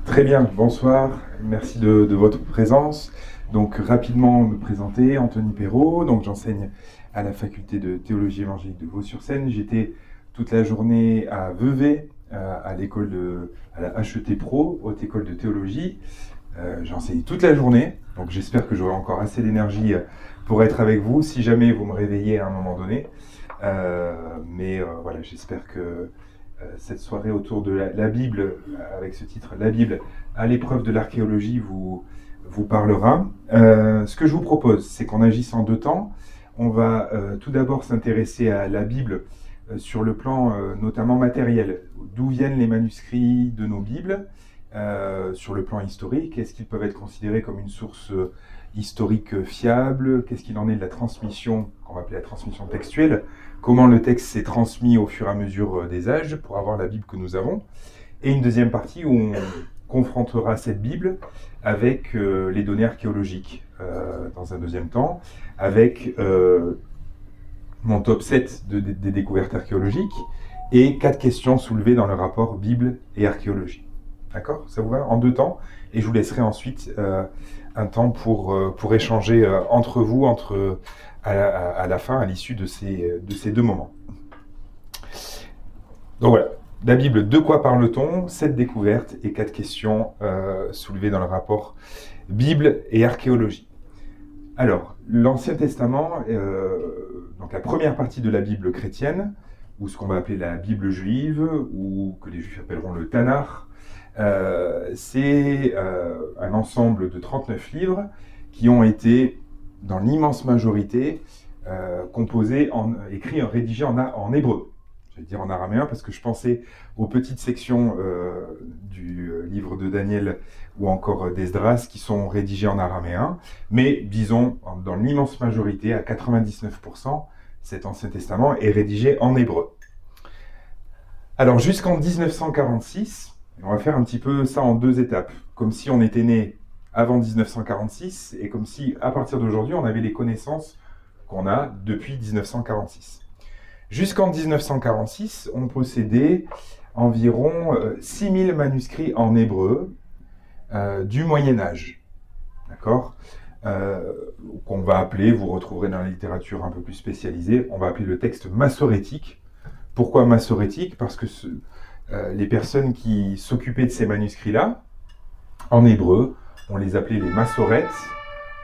Très bien, bonsoir, merci de votre présence. Donc rapidement me présenter, Anthony Perrault, donc j'enseigne à la faculté de théologie évangélique de Vaux-sur-Seine. J'étais toute la journée à Vevey, à la HET Pro, Haute École de Théologie. J'ai enseigné toute la journée, donc j'espère que j'aurai encore assez d'énergie pour être avec vous, si jamais vous me réveillez à un moment donné. Voilà, j'espère que cette soirée autour de la Bible, avec ce titre, La Bible à l'épreuve de l'archéologie, vous parlera. Ce que je vous propose, c'est qu'on agisse en deux temps. On va tout d'abord s'intéresser à la Bible sur le plan notamment matériel. D'où viennent les manuscrits de nos Bibles sur le plan historique? Est-ce qu'ils peuvent être considérés comme une source historique fiable? Qu'est-ce qu'il en est de la transmission, qu'on va appeler la transmission textuelle? Comment le texte s'est transmis au fur et à mesure des âges pour avoir la Bible que nous avons. Et une deuxième partie où on confrontera cette Bible avec les données archéologiques dans un deuxième temps, avec mon top 7 des découvertes archéologiques et 4 questions soulevées dans le rapport Bible et archéologie. D'accord? Ça vous va? En deux temps. Et je vous laisserai ensuite un temps pour échanger entre vous, à la fin, à l'issue de ces deux moments. Donc voilà, la Bible, de quoi parle-t-on? 7 découvertes et 4 questions soulevées dans le rapport Bible et archéologie. Alors, l'Ancien Testament, donc la première partie de la Bible chrétienne, ou ce qu'on va appeler la Bible juive, ou que les Juifs appelleront le Tanakh, c'est un ensemble de 39 livres qui ont été, dans l'immense majorité, rédigés en hébreu. Je vais dire en araméen parce que je pensais aux petites sections du livre de Daniel ou encore d'Esdras qui sont rédigées en araméen, mais disons, dans l'immense majorité, à 99%, cet Ancien Testament est rédigé en hébreu. Alors jusqu'en 1946, on va faire un petit peu ça en deux étapes, comme si on était né avant 1946 et comme si, à partir d'aujourd'hui, on avait les connaissances qu'on a depuis 1946. Jusqu'en 1946, on possédait environ 6000 manuscrits en hébreu du Moyen-Âge, d'accord, qu'on va appeler, vous retrouverez dans la littérature un peu plus spécialisée, on va appeler le texte massorétique. Pourquoi massorétique? Parce que les personnes qui s'occupaient de ces manuscrits-là, en hébreu, on les appelait les massorètes,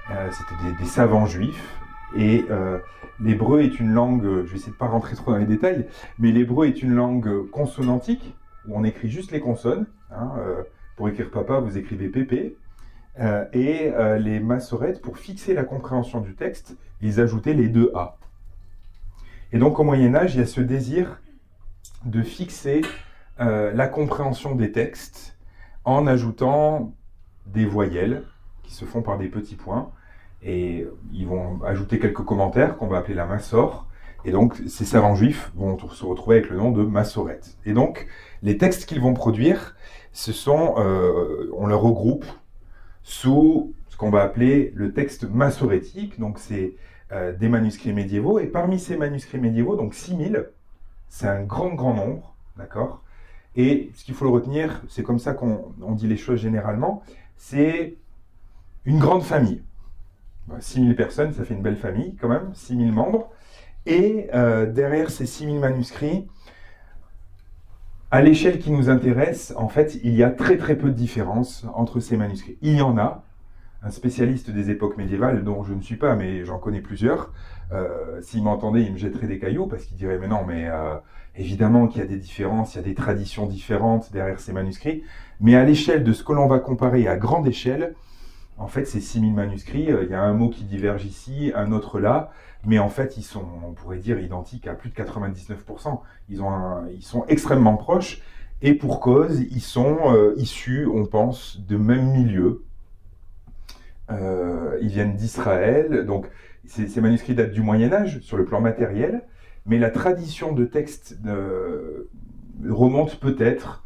c'était des savants juifs, et l'hébreu est une langue, je vais essayer de ne pas rentrer trop dans les détails, mais l'hébreu est une langue consonantique, où on écrit juste les consonnes. Pour écrire papa, vous écrivez pépé. Les massorètes, pour fixer la compréhension du texte, ils ajoutaient les deux A. Et donc au Moyen-Âge, il y a ce désir de fixer la compréhension des textes en ajoutant des voyelles qui se font par des petits points. Et ils vont ajouter quelques commentaires qu'on va appeler la massor. Et donc, ces savants juifs vont se retrouver avec le nom de massorètes. Et donc, les textes qu'ils vont produire, on les regroupe sous ce qu'on va appeler le texte massorétique. Donc, c'est des manuscrits médiévaux. Et parmi ces manuscrits médiévaux, donc 6000, c'est un grand nombre, d'accord? Et ce qu'il faut le retenir, c'est comme ça qu'on dit les choses généralement, c'est une grande famille. 6000 personnes, ça fait une belle famille quand même, 6000 membres. Et derrière ces 6000 manuscrits, à l'échelle qui nous intéresse, en fait, il y a très peu de différence entre ces manuscrits. Il y en a. Un spécialiste des époques médiévales, dont je ne suis pas, mais j'en connais plusieurs, s'il m'entendait, il me jetterait des cailloux, parce qu'il dirait, mais non, mais évidemment qu'il y a des différences, il y a des traditions différentes derrière ces manuscrits, mais à l'échelle de ce que l'on va comparer à grande échelle, en fait, ces 6000 manuscrits, il y a un mot qui diverge ici, un autre là, mais en fait, ils sont, on pourrait dire, identiques à plus de 99%. Ils sont extrêmement proches, et pour cause, ils sont issus, on pense, de même milieu. Ils viennent d'Israël, donc ces manuscrits datent du Moyen-Âge, sur le plan matériel, mais la tradition de texte remonte peut-être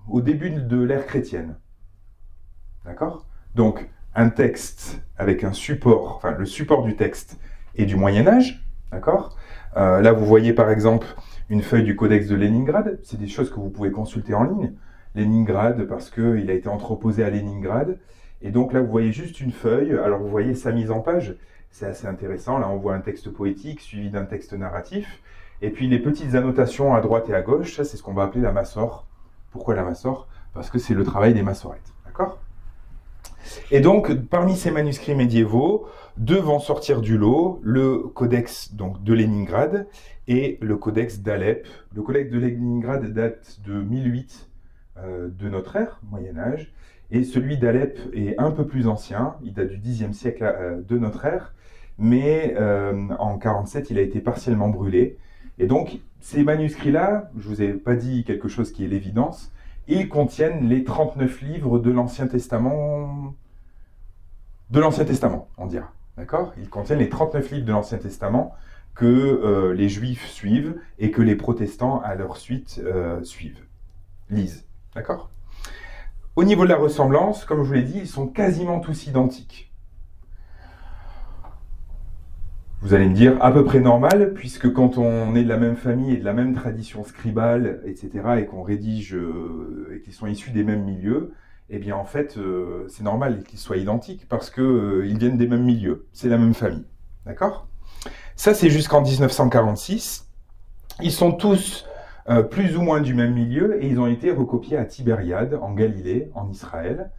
au début de l'ère chrétienne. D'accord? Donc, un texte avec un support, enfin le support du texte est du Moyen-Âge, d'accord? Là, vous voyez par exemple une feuille du Codex de Léningrad, c'est des choses que vous pouvez consulter en ligne. Leningrad, parce qu'il a été entreposé à Leningrad. Et donc là, vous voyez juste une feuille. Alors, vous voyez sa mise en page. C'est assez intéressant. Là, on voit un texte poétique suivi d'un texte narratif. Et puis, les petites annotations à droite et à gauche, ça, c'est ce qu'on va appeler la massore. Pourquoi la massore? Parce que c'est le travail des massorettes. D'accord? Et donc, parmi ces manuscrits médiévaux, deux vont sortir du lot, le codex donc, de Leningrad et le codex d'Alep. Le codex de Leningrad date de 1008 de notre ère, Moyen-Âge, et celui d'Alep est un peu plus ancien, il date du Xe siècle de notre ère, mais en 47, il a été partiellement brûlé. Et donc, ces manuscrits-là, je ne vous ai pas dit quelque chose qui est l'évidence, ils contiennent les 39 livres de l'Ancien Testament, on dira. D'accord? Ils contiennent les 39 livres de l'Ancien Testament que les Juifs suivent et que les protestants, à leur suite, lisent. D'accord? Au niveau de la ressemblance, comme je vous l'ai dit, ils sont quasiment tous identiques. Vous allez me dire, à peu près normal, puisque quand on est de la même famille et de la même tradition scribale, etc., et qu'on rédige, et qu'ils sont issus des mêmes milieux, eh bien en fait, c'est normal qu'ils soient identiques, parce qu'ils viennent des mêmes milieux, c'est la même famille. D'accord? Ça, c'est jusqu'en 1946. Ils sont tous plus ou moins du même milieu, et ils ont été recopiés à Tibériade, en Galilée, en Israël,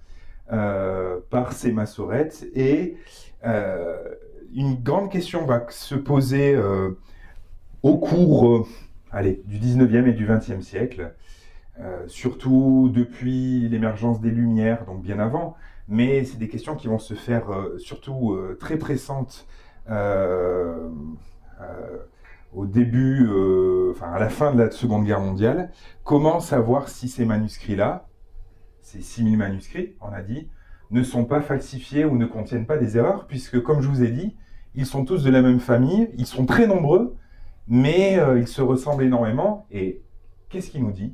par ces massorettes, et une grande question va se poser au cours du 19e et du 20e siècle, surtout depuis l'émergence des Lumières, donc bien avant, mais c'est des questions qui vont se faire surtout très pressantes au début, à la fin de la Seconde Guerre mondiale. Comment savoir si ces manuscrits-là, ces 6000 manuscrits, on a dit, ne sont pas falsifiés ou ne contiennent pas des erreurs, puisque, comme je vous ai dit, ils sont tous de la même famille, ils sont très nombreux, mais ils se ressemblent énormément. Et qu'est-ce qui nous dit,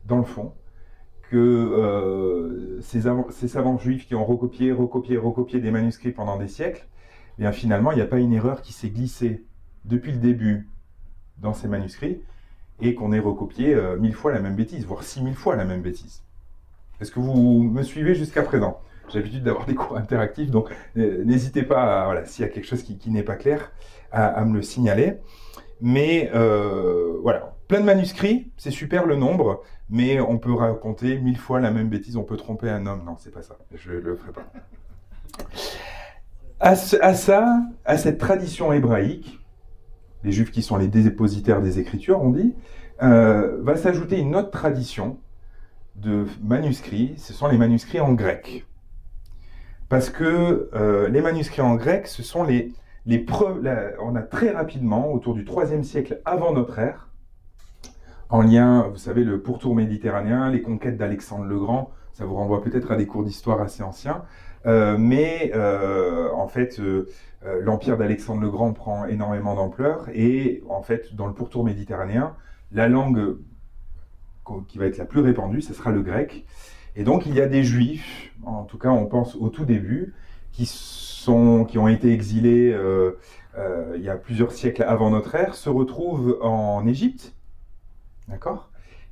dans le fond, que ces savants juifs qui ont recopié des manuscrits pendant des siècles, eh bien finalement, il n'y a pas une erreur qui s'est glissée depuis le début dans ces manuscrits, et qu'on ait recopié 1000 fois la même bêtise, voire 6000 fois la même bêtise. Est-ce que vous me suivez jusqu'à présent? J'ai l'habitude d'avoir des cours interactifs, donc n'hésitez pas, voilà, s'il y a quelque chose qui n'est pas clair, à me le signaler. Mais voilà, plein de manuscrits, c'est super le nombre, mais on peut raconter 1000 fois la même bêtise, on peut tromper un homme. Non, c'est pas ça, je ne le ferai pas. À cette tradition hébraïque, les Juifs qui sont les dépositaires des Écritures, on dit, va s'ajouter une autre tradition de manuscrits, ce sont les manuscrits en grec. Parce que les manuscrits en grec, ce sont les preuves, on a très rapidement, autour du IIIe siècle avant notre ère, en lien, vous savez, le pourtour méditerranéen, les conquêtes d'Alexandre le Grand, ça vous renvoie peut-être à des cours d'histoire assez anciens, mais en fait, l'empire d'Alexandre le Grand prend énormément d'ampleur, et en fait, dans le pourtour méditerranéen, la langue qui va être la plus répandue, ce sera le grec. Et donc, il y a des Juifs, en tout cas, on pense au tout début, qui ont été exilés il y a plusieurs siècles avant notre ère, se retrouvent en Égypte, d'accord?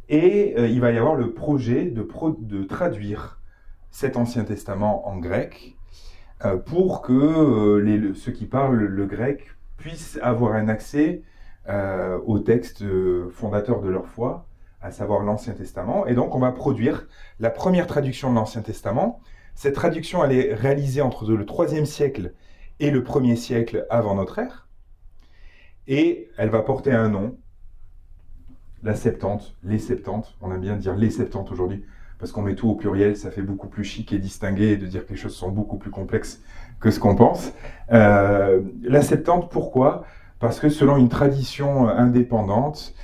Et il va y avoir le projet de traduire cet Ancien Testament en grec pour que ceux qui parlent le grec puissent avoir un accès au texte fondateur de leur foi, à savoir l'Ancien Testament. Et donc, on va produire la première traduction de l'Ancien Testament. Cette traduction, elle est réalisée entre le IIIe siècle et le 1er siècle avant notre ère. Et elle va porter un nom, la Septante, les Septantes. On aime bien dire les Septantes aujourd'hui, parce qu'on met tout au pluriel, ça fait beaucoup plus chic et distingué, et de dire que les choses sont beaucoup plus complexes que ce qu'on pense. La Septante, pourquoi? Parce que selon une tradition indépendante,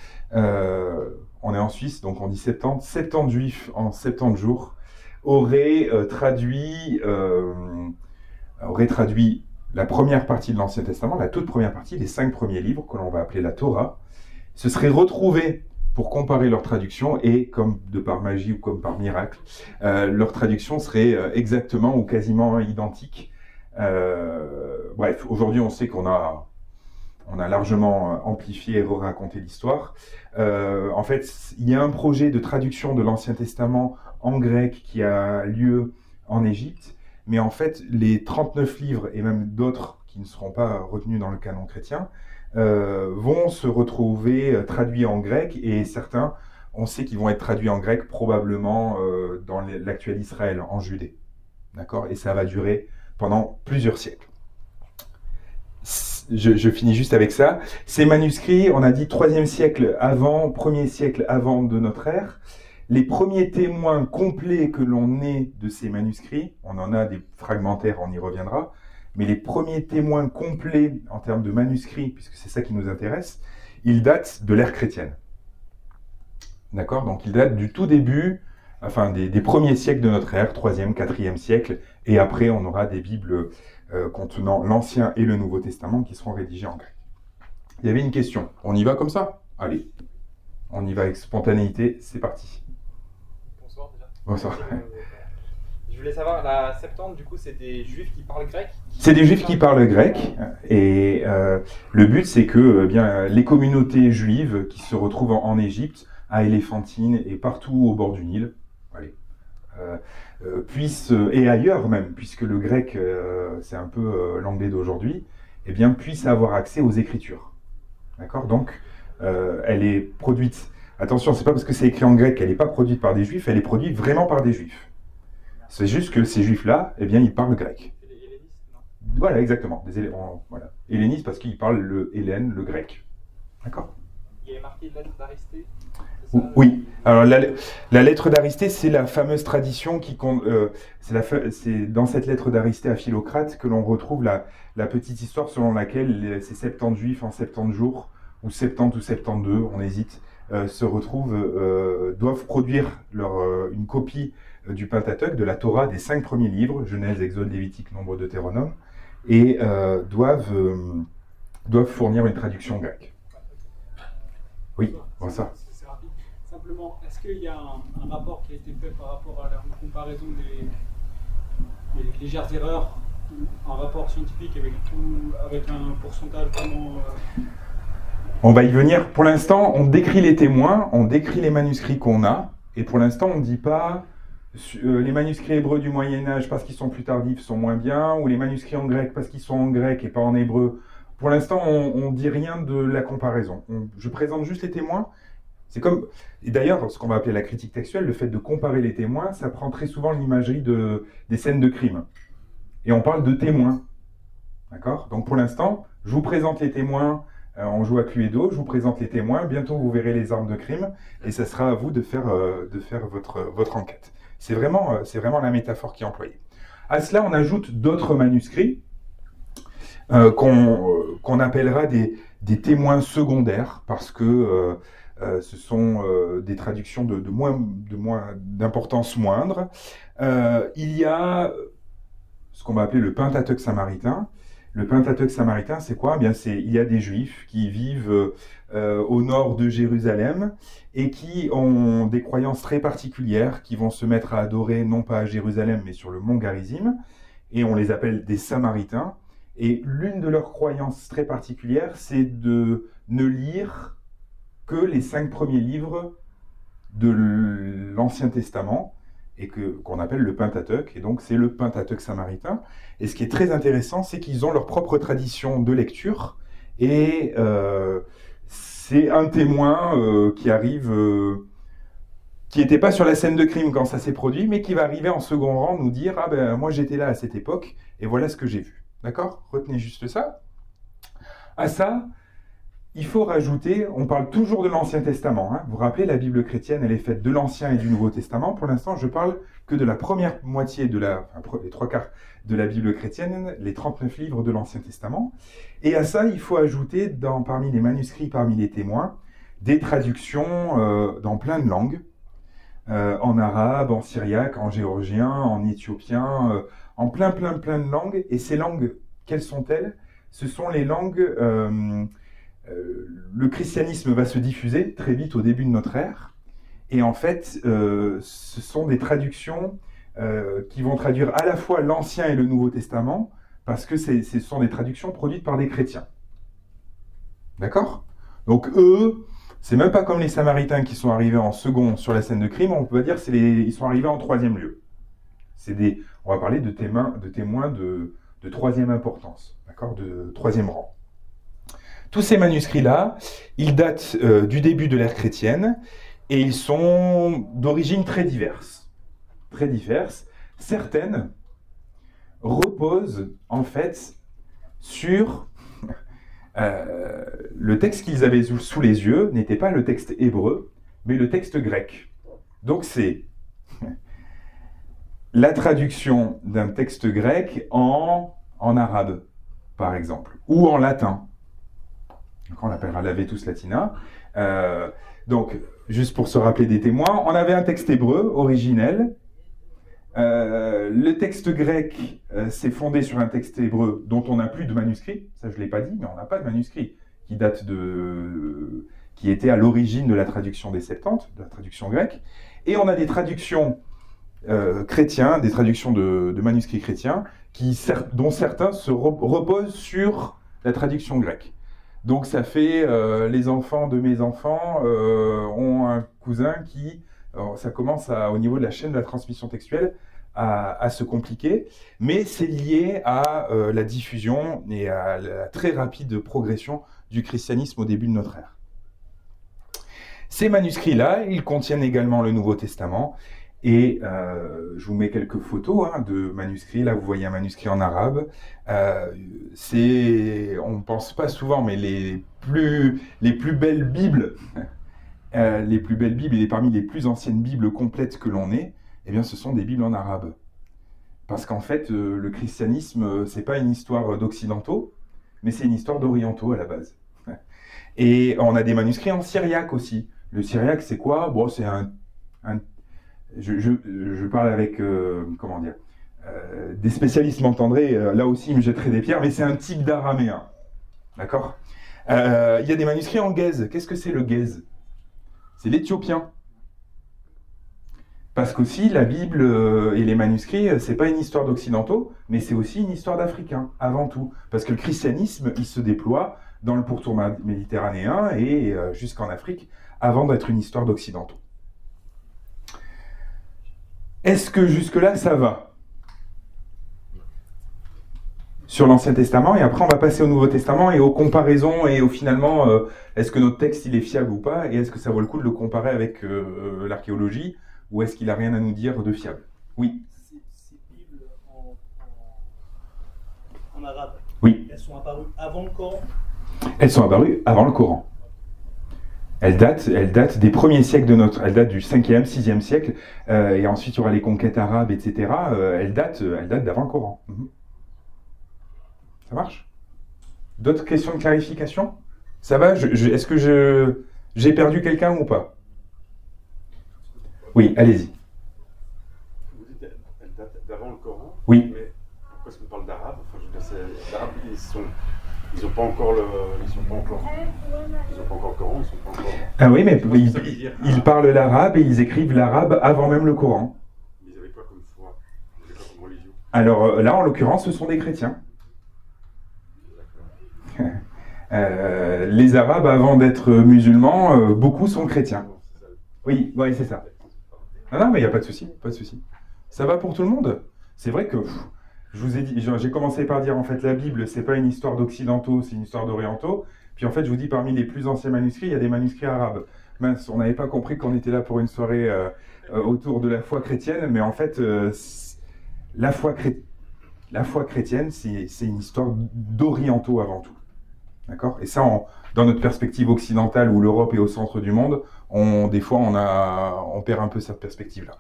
on est en Suisse, donc on dit 70 juifs en 70 jours auraient traduit la première partie de l'Ancien Testament, la toute première partie, les 5 premiers livres, que l'on va appeler la Torah, se seraient retrouvés pour comparer leur traduction, et comme de par magie ou comme par miracle, leur traduction serait exactement ou quasiment identique. Bref, aujourd'hui on sait qu'on a on a largement amplifié et raconté l'histoire. En fait, il y a un projet de traduction de l'Ancien Testament en grec qui a lieu en Égypte, mais en fait, les 39 livres, et même d'autres qui ne seront pas retenus dans le canon chrétien, vont se retrouver traduits en grec, et certains, on sait qu'ils vont être traduits en grec probablement dans l'actuel Israël, en Judée. D'accord? Et ça va durer pendant plusieurs siècles. Je finis juste avec ça. Ces manuscrits, on a dit 3e siècle avant, 1er siècle avant de notre ère. Les premiers témoins complets que l'on ait de ces manuscrits, on en a des fragmentaires, on y reviendra, mais les premiers témoins complets en termes de manuscrits, puisque c'est ça qui nous intéresse, ils datent de l'ère chrétienne. D'accord? Donc ils datent du tout début, enfin des premiers siècles de notre ère, 3e, 4e siècle, et après on aura des Bibles contenant l'Ancien et le Nouveau Testament qui seront rédigés en grec. Il y avait une question. On y va comme ça? Allez. On y va avec spontanéité, c'est parti. Bonsoir déjà. Bonsoir. Je voulais savoir, la Septante, du coup, c'est des Juifs qui parlent grec? C'est des Juifs qui parlent grec, et le but c'est que bien, les communautés juives qui se retrouvent en Égypte, à Éléphantine et partout au bord du Nil, allez, puissent, et ailleurs même, puisque le grec c'est un peu l'anglais d'aujourd'hui, eh bien, puissent avoir accès aux Écritures. D'accord? Donc, elle est produite, attention, c'est pas parce que c'est écrit en grec qu'elle n'est pas produite par des Juifs, elle est produite vraiment par des Juifs. C'est juste que ces Juifs-là, eh bien, ils parlent grec. C'est les hellénistes, non? Voilà, exactement. Voilà. Hellénistes parce qu'ils parlent le hellène, le grec. D'accord? Il y avait marqué lettre d'Aristée? Oui. Alors, la lettre d'Aristée, c'est la fameuse tradition qui... c'est dans cette lettre d'Aristée à Philocrate que l'on retrouve la petite histoire selon laquelle ces 70 Juifs en 70 jours, ou 70 ou 72, on hésite, se retrouvent, doivent produire une copie du Pentateuque, de la Torah, des 5 premiers livres, Genèse, Exode, Lévitique, Nombre, Deutéronome, et doivent fournir une traduction grecque. Oui, bon ça. C'est rapide. Simplement, est-ce qu'il y a un rapport qui a été fait par rapport à la comparaison des légères erreurs, un rapport scientifique avec un pourcentage vraiment... On va y venir. Pour l'instant, on décrit les témoins, on décrit les manuscrits qu'on a, et pour l'instant, on ne dit pas... les manuscrits hébreux du Moyen-Âge, parce qu'ils sont plus tardifs, sont moins bien, ou les manuscrits en grec, parce qu'ils sont en grec et pas en hébreu. Pour l'instant, on ne dit rien de la comparaison. Je présente juste les témoins. C'est comme... Et d'ailleurs, ce qu'on va appeler la critique textuelle, le fait de comparer les témoins, ça prend très souvent l'imagerie des scènes de crime. Et on parle de témoins. D'accord? Donc pour l'instant, je vous présente les témoins, on joue à Cluedo, je vous présente les témoins, bientôt vous verrez les armes de crime, et ça sera à vous de faire votre enquête. C'est vraiment la métaphore qui est employée. À cela, on ajoute d'autres manuscrits qu'on appellera des témoins secondaires, parce que ce sont des traductions d'importance moindre. Il y a ce qu'on va appeler le Pentateuque samaritain. Le Pentateuque samaritain, c'est quoi? Eh bien, il y a des Juifs qui vivent au nord de Jérusalem et qui ont des croyances très particulières, qui vont se mettre à adorer non pas à Jérusalem, mais sur le mont Garizim, et on les appelle des Samaritains. Et l'une de leurs croyances très particulières, c'est de ne lire que les 5 premiers livres de l'Ancien Testament, et qu'on appelle le Pentateuque, et donc c'est le Pentateuque samaritain. Et ce qui est très intéressant, c'est qu'ils ont leur propre tradition de lecture, et c'est un témoin qui arrive, qui n'était pas sur la scène de crime quand ça s'est produit, mais qui va arriver en second rang nous dire « Ah ben moi j'étais là à cette époque, et voilà ce que j'ai vu ». D'accord? Retenez juste ça. À ça, il faut rajouter, on parle toujours de l'Ancien Testament. Hein. Vous vous rappelez, la Bible chrétienne, elle est faite de l'Ancien et du Nouveau Testament. Pour l'instant, je parle que de la première moitié, les 3/4 de la Bible chrétienne, les 39 livres de l'Ancien Testament. Et à ça, il faut ajouter, parmi les manuscrits, parmi les témoins, des traductions dans plein de langues. En arabe, en syriaque, en géorgien, en éthiopien, en plein de langues. Et ces langues, quelles sont-elles? Ce sont les langues... le christianisme va se diffuser très vite au début de notre ère, et en fait, ce sont des traductions qui vont traduire à la fois l'Ancien et le Nouveau Testament, parce que ce sont des traductions produites par des chrétiens. D'accord? Donc eux, c'est même pas comme les Samaritains qui sont arrivés en second sur la scène de crime, on peut dire ils sont arrivés en troisième lieu. On va parler de témoins de troisième importance, d'accord, de troisième rang. Tous ces manuscrits-là, ils datent du début de l'ère chrétienne et ils sont d'origine très diverses. Très diverses. Certaines reposent en fait sur le texte qu'ils avaient sous les yeux n'était pas le texte hébreu, mais le texte grec. Donc c'est la traduction d'un texte grec en arabe, par exemple, ou en latin. On l'appellera Lavetus Latina. Donc, juste pour se rappeler des témoins, on avait un texte hébreu originel. Le texte grec s'est fondé sur un texte hébreu dont on n'a plus de manuscrit. Ça, je ne l'ai pas dit, mais on n'a pas de manuscrit qui était à l'origine de la traduction des Septante, de la traduction grecque. Et on a des traductions chrétiens, des traductions de manuscrits chrétiens, dont certains se reposent sur la traduction grecque. Donc ça fait, les enfants de mes enfants ont un cousin qui, ça commence au niveau de la chaîne de la transmission textuelle à se compliquer, mais c'est lié à la diffusion et à la très rapide progression du christianisme au début de notre ère. Ces manuscrits-là, ils contiennent également le Nouveau Testament, et je vous mets quelques photos de manuscrits. Là, vous voyez un manuscrit en arabe. On ne pense pas souvent, mais les plus belles Bibles, et parmi les plus anciennes Bibles complètes que l'on ait, eh bien, ce sont des Bibles en arabe. Parce qu'en fait, le christianisme, c'est pas une histoire d'occidentaux, mais c'est une histoire d'orientaux à la base. Et on a des manuscrits en syriaque aussi. Le syriaque, c'est quoi? Bon, c'est je parle avec, comment dire, des spécialistes m'entendraient, là aussi ils me jetteraient des pierres, mais c'est un type d'araméen. D'accord? Il y a des manuscrits en guèze. Qu'est-ce que c'est le guèze? C'est l'éthiopien. Parce qu'aussi, la Bible et les manuscrits, c'est pas une histoire d'occidentaux, mais c'est aussi une histoire d'Africains, avant tout. Parce que le christianisme, il se déploie dans le pourtour méditerranéen et jusqu'en Afrique, avant d'être une histoire d'occidentaux. Est-ce que jusque-là, ça va? Sur l'Ancien Testament, et après on va passer au Nouveau Testament et aux comparaisons et finalement, est-ce que notre texte il est fiable ou pas, et est-ce que ça vaut le coup de le comparer avec l'archéologie, ou est-ce qu'il n'a rien à nous dire de fiable? Oui. Ces Bibles en arabe, oui. Elles sont apparues avant le Coran? Elles sont apparues avant le Coran. Elles datent des premiers siècles elles datent du 5e, 6e siècle, et ensuite il y aura les conquêtes arabes, etc. Elles datent d'avant le Coran. Ça marche? D'autres questions de clarification? Ça va? Est-ce que j'ai perdu quelqu'un ou pas? Oui, allez-y. Vous dites elles datent d'avant le Coran? Oui. Mais pourquoi est-ce qu'on parle d'arabe? Enfin, je veux dire, l'arabe, ils n'ont pas encore le Coran, ils sont pas encore... Ah oui, mais ils parlent l'arabe et ils écrivent l'arabe avant même le Coran. Mais ils avaient quoi comme foi? Ils avaient quoi comme religion? Alors là, en l'occurrence, ce sont des chrétiens. Les Arabes, avant d'être musulmans, beaucoup sont chrétiens. Oui, ouais, c'est ça. Non, mais il n'y a pas de souci, pas de souci. Ça va pour tout le monde? C'est vrai que... Je vous ai dit, j'ai commencé par dire en fait la Bible, c'est pas une histoire d'occidentaux, c'est une histoire d'orientaux. Puis en fait, je vous dis parmi les plus anciens manuscrits, il y a des manuscrits arabes. Mince, on n'avait pas compris qu'on était là pour une soirée autour de la foi chrétienne, mais en fait, la foi chrétienne, c'est une histoire d'orientaux avant tout. D'accord? Et ça, dans notre perspective occidentale où l'Europe est au centre du monde, des fois, on perd un peu cette perspective-là.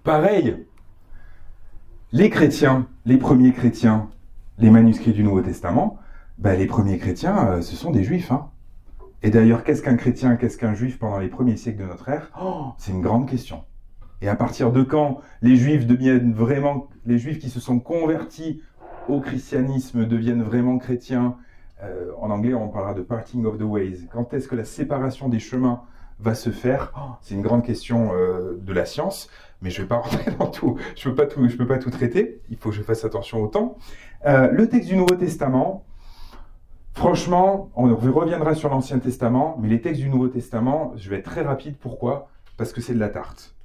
Pareil. Les chrétiens, les premiers chrétiens, les manuscrits du Nouveau Testament, les premiers chrétiens, ce sont des juifs. Et d'ailleurs, qu'est-ce qu'un chrétien, qu'est-ce qu'un juif pendant les premiers siècles de notre ère? C'est une grande question. Et à partir de quand les juifs deviennent vraiment, les juifs qui se sont convertis au christianisme deviennent vraiment chrétiens? En anglais, on parlera de parting of the ways. Quand est-ce que la séparation des chemins va se faire? C'est une grande question de la science. Mais je ne vais pas rentrer dans tout, je peux pas tout traiter, il faut que je fasse attention au temps. Le texte du Nouveau Testament, Franchement, on reviendra sur l'Ancien Testament, mais les textes du Nouveau Testament, je vais être très rapide. Pourquoi? Parce que c'est de la tarte.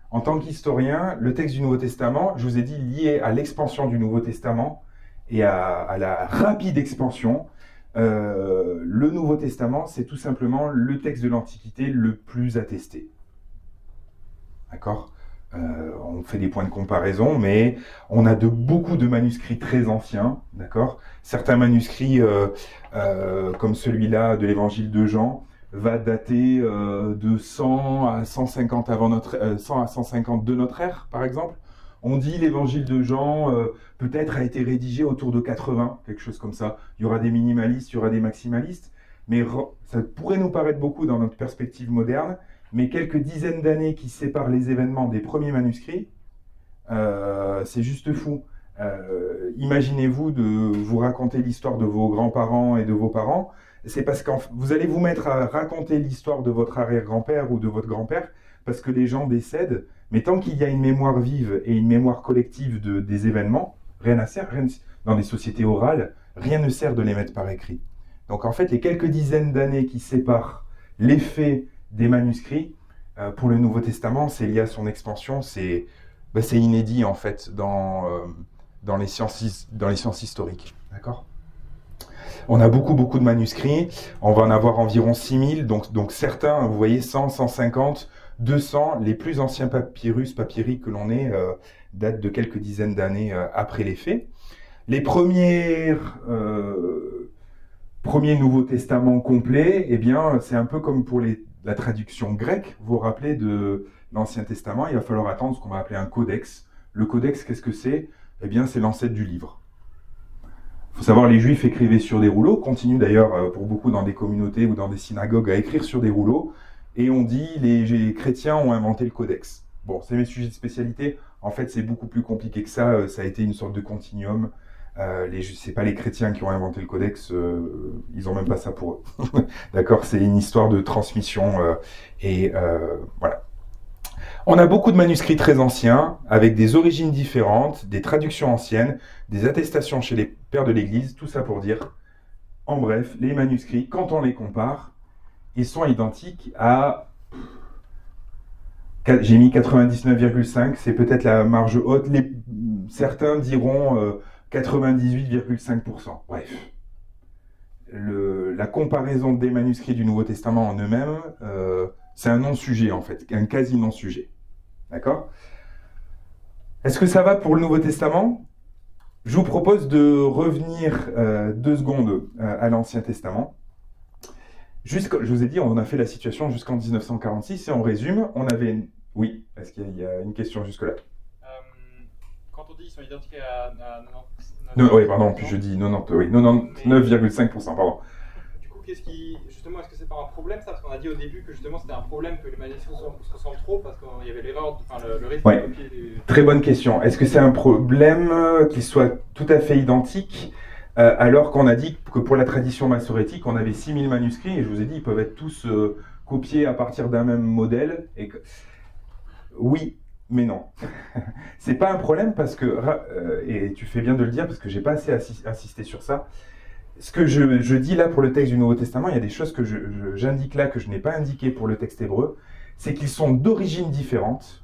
En tant qu'historien, le texte du Nouveau Testament, je vous ai dit, lié à l'expansion du Nouveau Testament et à la rapide expansion, le Nouveau Testament, c'est tout simplement le texte de l'Antiquité le plus attesté. D'accord? On fait des points de comparaison, mais on a beaucoup de manuscrits très anciens, d'accord? Certains manuscrits, comme celui-là de l'Évangile de Jean, va dater de 100 à 150 100 à 150 de notre ère, par exemple. On dit l'Évangile de Jean peut-être a été rédigé autour de 80, quelque chose comme ça. Il y aura des minimalistes, il y aura des maximalistes, mais ça pourrait nous paraître beaucoup dans notre perspective moderne. Mais quelques dizaines d'années qui séparent les événements des premiers manuscrits, c'est juste fou. Imaginez-vous de vous raconter l'histoire de vos grands-parents et de vos parents. C'est parce que vous allez vous mettre à raconter l'histoire de votre arrière-grand-père ou de votre grand-père, parce que les gens décèdent. Mais tant qu'il y a une mémoire vive et une mémoire collective des événements, rien ne sert. Dans des sociétés orales, rien ne sert de les mettre par écrit. Donc en fait, les quelques dizaines d'années qui séparent les faits des manuscrits, pour le Nouveau Testament, c'est lié à son expansion, c'est inédit en fait dans les sciences historiques. D'accord ? On a beaucoup de manuscrits, on va en avoir environ 6000, donc certains, vous voyez, 100, 150, 200, les plus anciens papyri que l'on ait, datent de quelques dizaines d'années après les faits. Les premiers Nouveaux Testaments complets, eh bien, c'est un peu comme pour la traduction grecque. Vous vous rappelez de l'Ancien Testament, il va falloir attendre ce qu'on va appeler un codex. Le codex, qu'est-ce que c'est? Eh bien, c'est l'ancêtre du livre. Il faut savoir, les Juifs écrivaient sur des rouleaux, continuent d'ailleurs pour beaucoup dans des communautés ou dans des synagogues à écrire sur des rouleaux, et on dit les chrétiens ont inventé le codex. Bon, c'est mes sujets de spécialité. En fait, c'est beaucoup plus compliqué que ça. Ça a été une sorte de continuum. C'est pas les chrétiens qui ont inventé le codex, ils ont même pas ça pour eux. D'accord, c'est une histoire de transmission voilà. On a beaucoup de manuscrits très anciens, avec des origines différentes, des traductions anciennes, des attestations chez les pères de l'Église, tout ça pour dire, en bref, les manuscrits, quand on les compare, ils sont identiques à... J'ai mis 99,5, c'est peut-être la marge haute, certains diront 98,5%. Bref. La comparaison des manuscrits du Nouveau Testament en eux-mêmes, c'est un non-sujet en fait, un quasi non-sujet. D'accord? Est-ce que ça va pour le Nouveau Testament? Je vous propose de revenir 2 secondes à l'Ancien Testament. Je vous ai dit, on a fait la situation jusqu'en 1946 et on résume. On avait... Oui, est-ce qu'il y a une question jusque-là? Quand on dit qu'ils sont identiques à 90... Oui, pardon, puis je dis 90, oui, 99,5%, pardon. Du coup, justement, est-ce que c'est pas un problème ça? Parce qu'on a dit au début que justement c'était un problème que les manuscrits se ressemblent trop parce qu'il y avait l'erreur, le risque de copier des... Très bonne question. Est-ce que c'est un problème qu'ils soient tout à fait identiques alors qu'on a dit que pour la tradition massorétique, on avait 6000 manuscrits et je vous ai dit ils peuvent être tous copiés à partir d'un même modèle. Oui, mais non. C'est pas un problème parce que, et tu fais bien de le dire parce que j'ai pas assez insisté sur ça. Ce que je dis là pour le texte du Nouveau Testament, il y a des choses que j'indique là que je n'ai pas indiquées pour le texte hébreu, c'est qu'ils sont d'origines différentes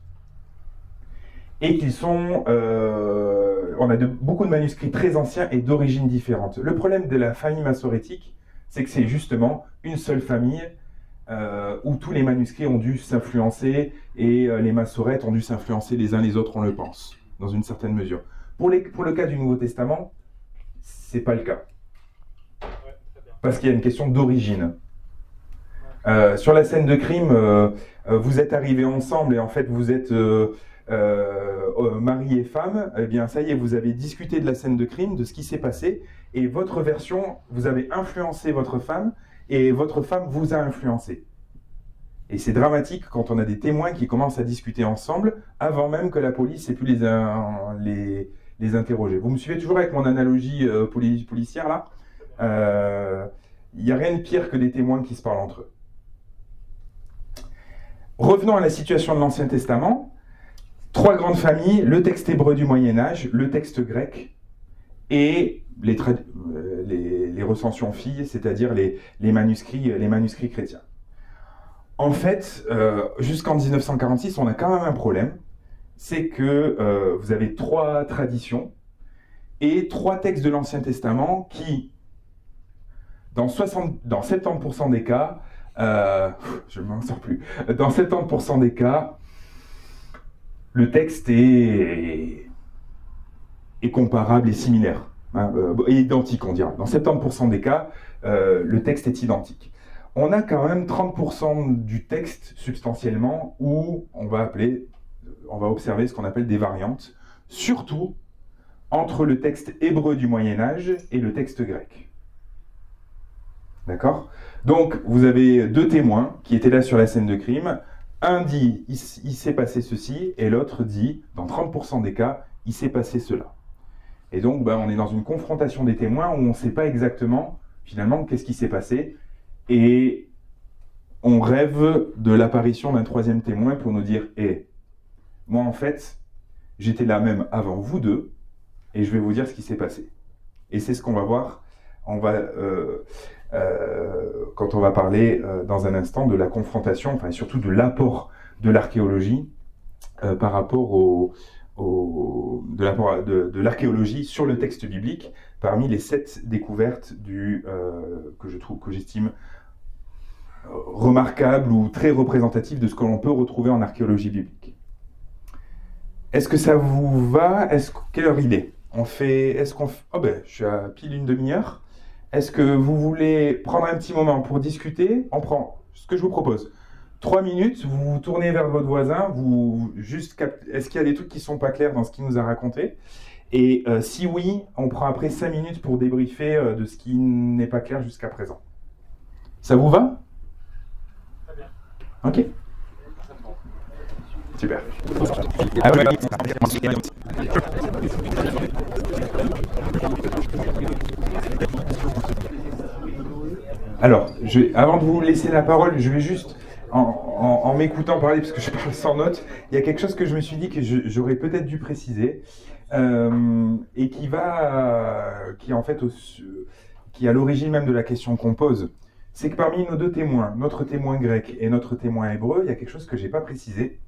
et qu'ils sont... on a beaucoup de manuscrits très anciens et d'origines différentes. Le problème de la famille massorétique, c'est que c'est justement une seule famille où tous les manuscrits ont dû s'influencer et les massorètes ont dû s'influencer les uns les autres, on le pense, dans une certaine mesure. Pour le cas du Nouveau Testament, c'est pas le cas. Ouais, très bien. Parce qu'il y a une question d'origine. Sur la scène de crime, vous êtes arrivés ensemble et en fait vous êtes mari et femme, eh bien ça y est, vous avez discuté de la scène de crime, de ce qui s'est passé, et votre version, vous avez influencé votre femme, et votre femme vous a influencé. Et c'est dramatique quand on a des témoins qui commencent à discuter ensemble avant même que la police ait pu les interroger. Vous me suivez toujours avec mon analogie policière là? Il n'y a rien de pire que des témoins qui se parlent entre eux. Revenons à la situation de l'Ancien Testament. 3 grandes familles, le texte hébreu du Moyen-Âge, le texte grec et les les recensions filles, c'est-à-dire les manuscrits chrétiens. En fait, jusqu'en 1946, on a quand même un problème, c'est que vous avez 3 traditions et 3 textes de l'Ancien Testament qui, dans 70% des cas, je ne m'en sors plus, dans 70% des cas, le texte est comparable et similaire, hein, et identique, on dira. Dans 70% des cas, le texte est identique. On a quand même 30% du texte, substantiellement, où on va observer ce qu'on appelle des variantes, surtout entre le texte hébreu du Moyen-Âge et le texte grec. D'accord? Donc, vous avez 2 témoins qui étaient là sur la scène de crime. Un dit, il s'est passé ceci, et l'autre dit, dans 30% des cas, il s'est passé cela. Et donc, on est dans une confrontation des témoins où on ne sait pas exactement, finalement, qu'est-ce qui s'est passé. Et on rêve de l'apparition d'un 3e témoin pour nous dire, moi, en fait, j'étais là même avant vous deux, et je vais vous dire ce qui s'est passé. Et c'est ce qu'on va voir. Quand on va parler dans un instant de la confrontation, enfin surtout de l'apport de l'archéologie par rapport de l'archéologie sur le texte biblique parmi les 7 découvertes que j'estime remarquables ou très représentatives de ce que l'on peut retrouver en archéologie biblique. Est-ce que ça vous va? Quelle heure il est? Je suis à pile une demi-heure. Est-ce que vous voulez prendre un petit moment pour discuter? On prend ce que je vous propose. 3 minutes, vous vous tournez vers votre voisin, est-ce qu'il y a des trucs qui ne sont pas clairs dans ce qu'il nous a raconté? Et si oui, on prend après 5 minutes pour débriefer de ce qui n'est pas clair jusqu'à présent. Ça vous va? Très bien. Ok. Super. Alors, avant de vous laisser la parole, je vais juste, en m'écoutant parler, parce que je parle sans notes, il y a quelque chose que je me suis dit que j'aurais peut-être dû préciser, et qui est à l'origine même de la question qu'on pose. C'est que parmi nos 2 témoins, notre témoin grec et notre témoin hébreu, il y a quelque chose que je n'ai pas précisé.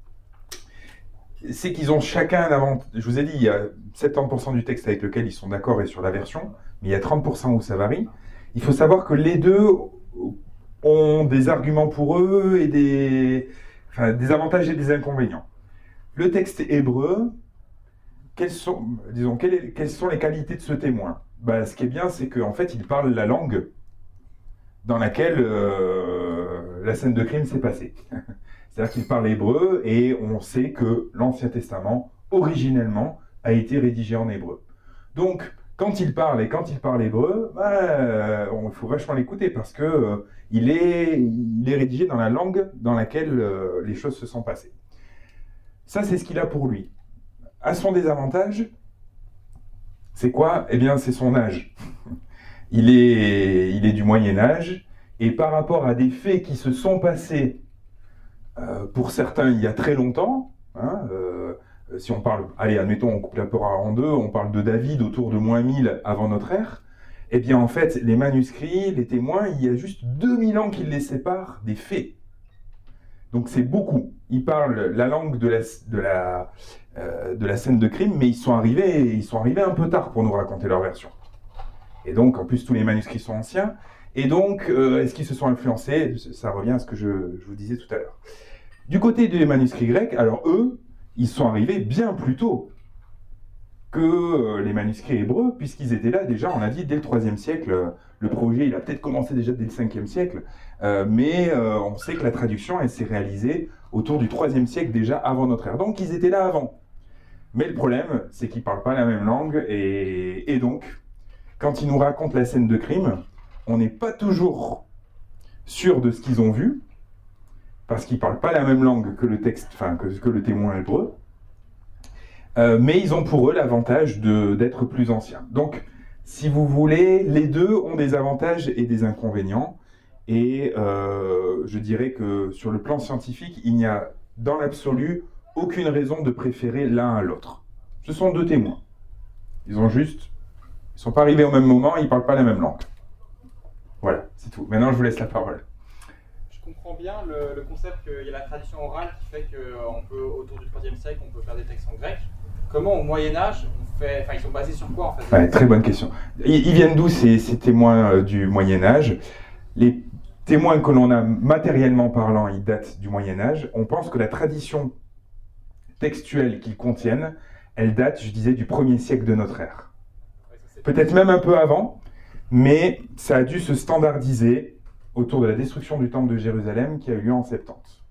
C'est qu'ils ont chacun un avantage. Je vous ai dit, il y a 70% du texte avec lequel ils sont d'accord et sur la version, mais il y a 30% où ça varie. Il faut savoir que les 2 ont des arguments pour eux et des avantages et des inconvénients. Le texte hébreu, quelles sont les qualités de ce témoin? Ce qui est bien, c'est qu'en fait, il parle la langue dans laquelle la scène de crime s'est passée. C'est-à-dire qu'il parle hébreu et on sait que l'Ancien Testament, originellement, a été rédigé en hébreu. Donc, quand il parle hébreu, il faut vachement l'écouter parce que il est rédigé dans la langue dans laquelle les choses se sont passées. Ça, c'est ce qu'il a pour lui. À son désavantage, c'est quoi? Eh bien, c'est son âge. Il est du Moyen-Âge et par rapport à des faits qui se sont passés pour certains, il y a très longtemps, si on parle, allez, admettons, on coupe la parole en 2, on parle de David autour de -1000 avant notre ère, eh bien, en fait, les manuscrits, les témoins, il y a juste 2000 ans qui les séparent des faits. Donc, c'est beaucoup. Ils parlent la langue de la scène de crime, mais ils sont arrivés un peu tard pour nous raconter leur version. Et donc, en plus, tous les manuscrits sont anciens. Et donc, est-ce qu'ils se sont influencés? Ça revient à ce que je vous disais tout à l'heure. Du côté des manuscrits grecs, alors eux, ils sont arrivés bien plus tôt que les manuscrits hébreux, puisqu'ils étaient là déjà, on a dit, dès le 3e siècle. Le projet, il a peut-être commencé déjà dès le 5e siècle, mais on sait que la traduction, elle s'est réalisée autour du 3e siècle déjà avant notre ère. Donc, ils étaient là avant. Mais le problème, c'est qu'ils ne parlent pas la même langue, et donc, quand ils nous racontent la scène de crime, on n'est pas toujours sûr de ce qu'ils ont vu, parce qu'ils ne parlent pas la même langue que le texte, que le témoin hébreu, mais ils ont pour eux l'avantage d'être plus anciens. Donc, si vous voulez, les 2 ont des avantages et des inconvénients, et je dirais que sur le plan scientifique, il n'y a dans l'absolu aucune raison de préférer l'un à l'autre. Ce sont 2 témoins. Ils sont pas arrivés au même moment, ils ne parlent pas la même langue. Voilà, c'est tout. Maintenant, je vous laisse la parole. Je comprends bien le concept qu'il y a la tradition orale qui fait qu'on peut, autour du IIIe siècle, on peut faire des textes en grec. Comment au Moyen-Âge, ils sont basés sur quoi en fait? Ouais, très bonne question. Ils viennent d'où ces témoins du Moyen-Âge? Les témoins que l'on a matériellement parlant, ils datent du Moyen-Âge. On pense que la tradition textuelle qu'ils contiennent, elle date, je disais, du 1er siècle de notre ère. Peut-être même un peu avant, mais ça a dû se standardiser autour de la destruction du temple de Jérusalem qui a eu lieu en 70.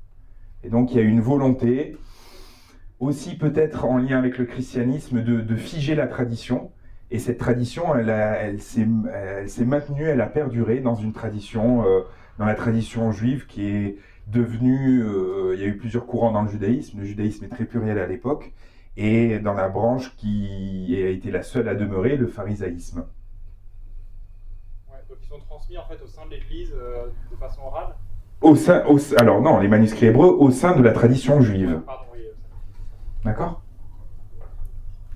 Et donc il y a eu une volonté, aussi peut-être en lien avec le christianisme, de figer la tradition. Et cette tradition, elle s'est maintenue, elle a perduré dans une tradition, dans la tradition juive qui est devenue, il y a eu plusieurs courants dans le judaïsme est très pluriel à l'époque, et dans la branche qui a été la seule à demeurer, le pharisaïsme. Ouais, donc ils sont transmis en fait au sein de l'Église de façon orale? Alors non, les manuscrits hébreux au sein de la tradition juive. Pardon, oui. D'accord?